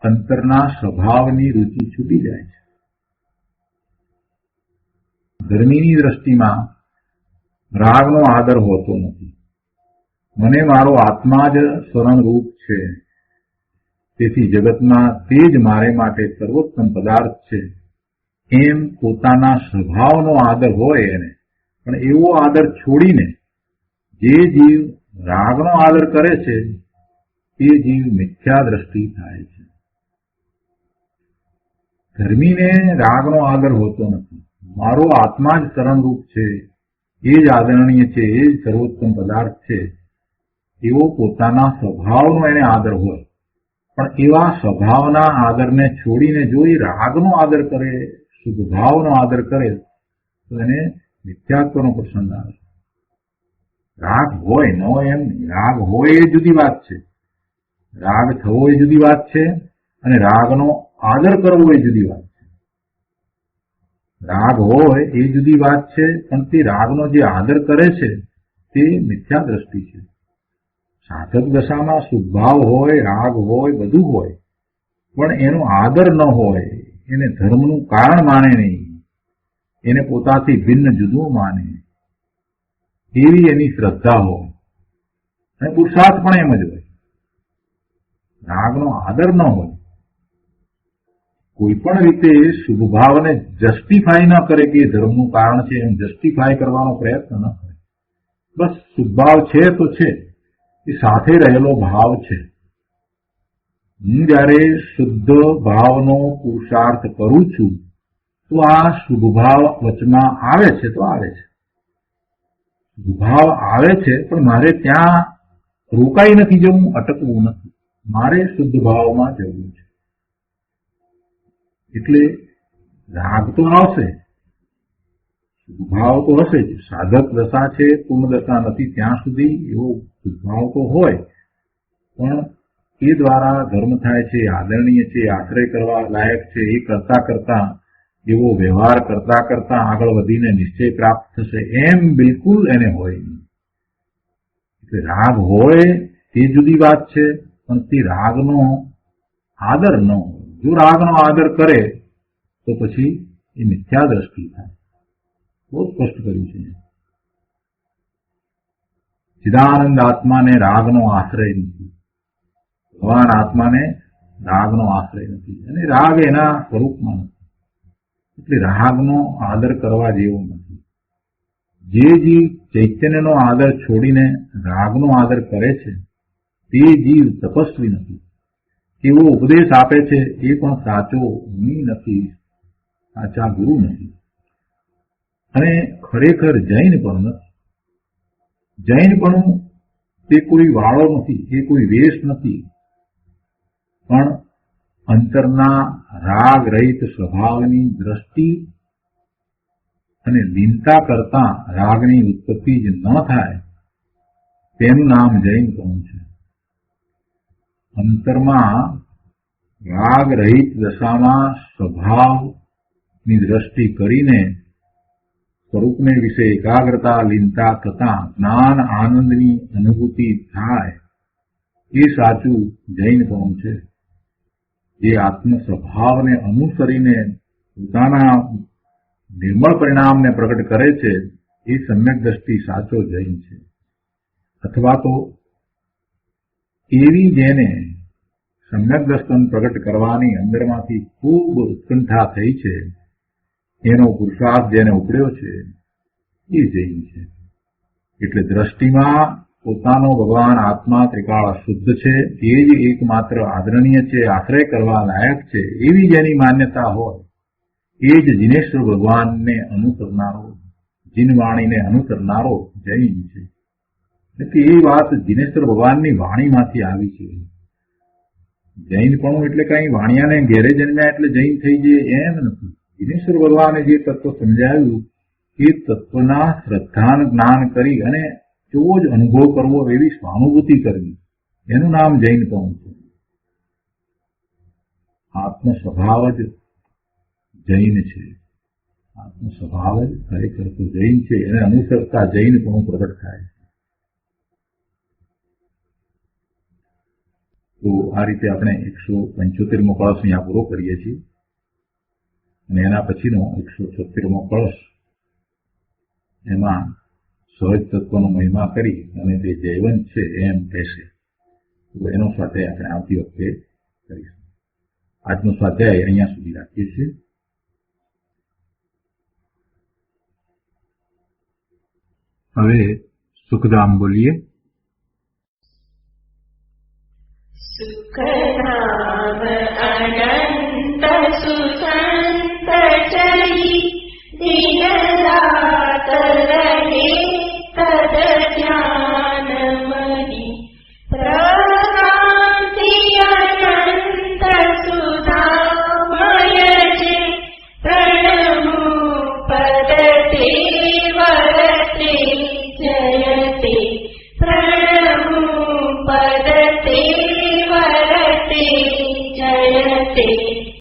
અંતરના સ્વભાવની રૂચિ છૂટી જાય છે. ધર્મીની દ્રષ્ટિમાં રાગનો આદર હોતો નથી. મને મારો આત્મા જ સ્વરણરૂપ છે, તેથી જગતમાં તે જ મારે માટે સર્વોત્તમ પદાર્થ છે, એમ પોતાના સ્વભાવનો આદર હોય એને. પણ એવો આદર છોડીને જે જીવ રાગનો આદર કરે છે તે જીવ મિથ્યા દ્રષ્ટિ થાય છે. ધર્મીને રાગનો આદર હોતો નથી. મારો આત્મા જ શરણરૂપ છે, એ જ આદરણીય છે, એ જ સર્વોત્તમ પદાર્થ છે, એવો પોતાના સ્વભાવનો એને આદર હોય. પણ એવા સ્વભાવના આદરને છોડીને જો એ રાગનો આદર કરે, શુદ્ધ ભાવનો આદર કરે તો એને મિથ્યાત્વનો પ્રસંગ આવે. રાગ હોય ન હોય એમ નહીં. રાગ હોય એ જુદી વાત છે, રાગ થવો એ જુદી વાત છે, અને રાગનો આદર કરવો એ જુદી વાત છે. રાગ હોય એ જુદી વાત છે, પણ તે રાગનો જે આદર કરે છે તે મિથ્યા દ્રષ્ટિ છે. સાધક દશામાં શુદ્ધભાવ હોય, રાગ હોય, બધું હોય, પણ એનો આદર ન હોય, એને ધર્મનું કારણ માને નહીં, એને પોતાથી ભિન્ન જુદું માને એવી એની શ્રદ્ધા હોય અને પુરુષાર્થ પણ એમ જ હોય. રાગનો આદર ન હોય, કોઈ પણ રીતે શુભ ભાવને જસ્ટિફાય ન કરે કે એ ધર્મનું કારણ છે એમ જસ્ટિફાય કરવાનો પ્રયત્ન ન કરે. બસ શુભ ભાવ છે તો છે, એ સાથે રહેલો ભાવ છે. હું જયારે શુદ્ધ ભાવનો પુરુષાર્થ કરું છું તો આ શુભ ભાવ વચમાં આવે છે તો આવે છે. શુભ ભાવ આવે છે પણ મારે ત્યાં રોકાઈ નથી જવું, અટકવું નથી. મારે શુદ્ધ ભાવમાં જવું છે. એટલે રાગ તો આવશે, શુભ ભાવ તો હશે જ. સાધક દશા છે, પૂર્ણ દશા નથી ત્યાં સુધી એવો શુભ ભાવ તો હોય, પણ એ દ્વારા ધર્મ થાય છે, આદરણીય છે, આશ્રય કરવા લાયક છે. એ કરતા કરતા એવો વ્યવહાર કરતા કરતા આગળ વધીને નિશ્ચય પ્રાપ્ત થશે એમ બિલકુલ એને હોય નહીં. એટલે રાગ હોય તે જુદી વાત છે, પણ તે રાગનો આદર ન હોય. જો રાગનો આદર કરે તો પછી એ મિથ્યા દ્રષ્ટિ થાય. બહુ સ્પષ્ટ કર્યું છે. ચિદાનંદ આત્માને રાગનો આશ્રય નથી, ભગવાન આત્માને રાગનો આશ્રય નથી, અને રાગ એના સ્વરૂપમાં નથી. એટલે રાગનો આદર કરવા જેવો નથી. જે જીવ ચૈતન્યનો આદર છોડીને રાગનો આદર કરે છે તે જીવ તપસ્વી નથી. એવો ઉપદેશ આપે છે એ પણ સાચો મુનિ નથી, સાચા ગુરુ નથી, અને ખરેખર જૈન પણ નથી. જૈનપણું તે કોઈ વાળો નથી, એ કોઈ વેશ નથી, પણ અંતરના રાગ રહિત સ્વભાવની દ્રષ્ટિ અને લીનતા કરતા રાગની ઉત્પત્તિ જ ન થાય તેનું નામ જૈનપણું છે. અંતરમાં રાગ રહિત દશામાં સ્વભાવની દ્રષ્ટિ કરીને સ્વરૂપને વિશે એકાગ્રતા લીનતા થતા જ્ઞાન આનંદની અનુભૂતિ થાય એ સાચું જૈનપણું છે. જે આત્મ સ્વભાવને અનુસરીને પોતાના નિર્મળ પરિણામને પ્રગટ કરે છે એ સમ્યક દ્રષ્ટિ સાચો જૈન છે. અથવા તો એવી જેને સમ્યક દર્શન પ્રગટ કરવાની અંદરમાંથી ખૂબ ઉત્કંઠા થઈ છે, એનો પુરુષાર્થ જેને ઉપડ્યો છે એ જૈન છે. એટલે દ્રષ્ટિમાં પોતાનો ભગવાન આત્મા ત્રિકાળ શુદ્ધ છે, એ જ એકમાત્ર આદરણીય છે, આશ્રય કરવા લાયક છે, એવી જેની માન્યતા હોય એ જ જિનેશ્વર ભગવાનને અનુસરનારો, જીનવાણીને અનુસરનારો જૈન છે. એટલે એ વાત જિનેશ્વર ભગવાનની વાણીમાંથી આવી છે. જૈનપણું એટલે કઈ વાણિયાને ઘેરે જન્મ્યા એટલે જૈન થઈ જાય એમ નથી. જિનેશ્વર ભગવાને જે તત્વ સમજાવ્યું એ તત્વના શ્રદ્ધાન જ્ઞાન કરી અને એવો જ અનુભવ કરવો, એવી સ્વાનુભૂતિ કરવી, એનું નામ જૈનપણું છે. આત્મ સ્વભાવ જ જૈન છે. આત્મ સ્વભાવ જ ખરેખર તો જૈન છે. એને અનુસરતા જૈનપણું પ્રગટ થાય છે. તો આ રીતે આપણે 175મો કળશ અહીંયા પૂરો કરીએ છીએ, અને એના પછીનો 176મો કળશ, એમાં સહજ તત્વનો મહિમા કરી અને તે જૈવંત છે એમ કહેશે. તો એનો સ્વાધ્યાય આપણે આવતી વખતે કરીશું. આજનો સ્વાધ્યાય અહીંયા સુધી રાખીએ છીએ. હવે સુખધામ બોલીએ. સુખધામ અનંત સુખ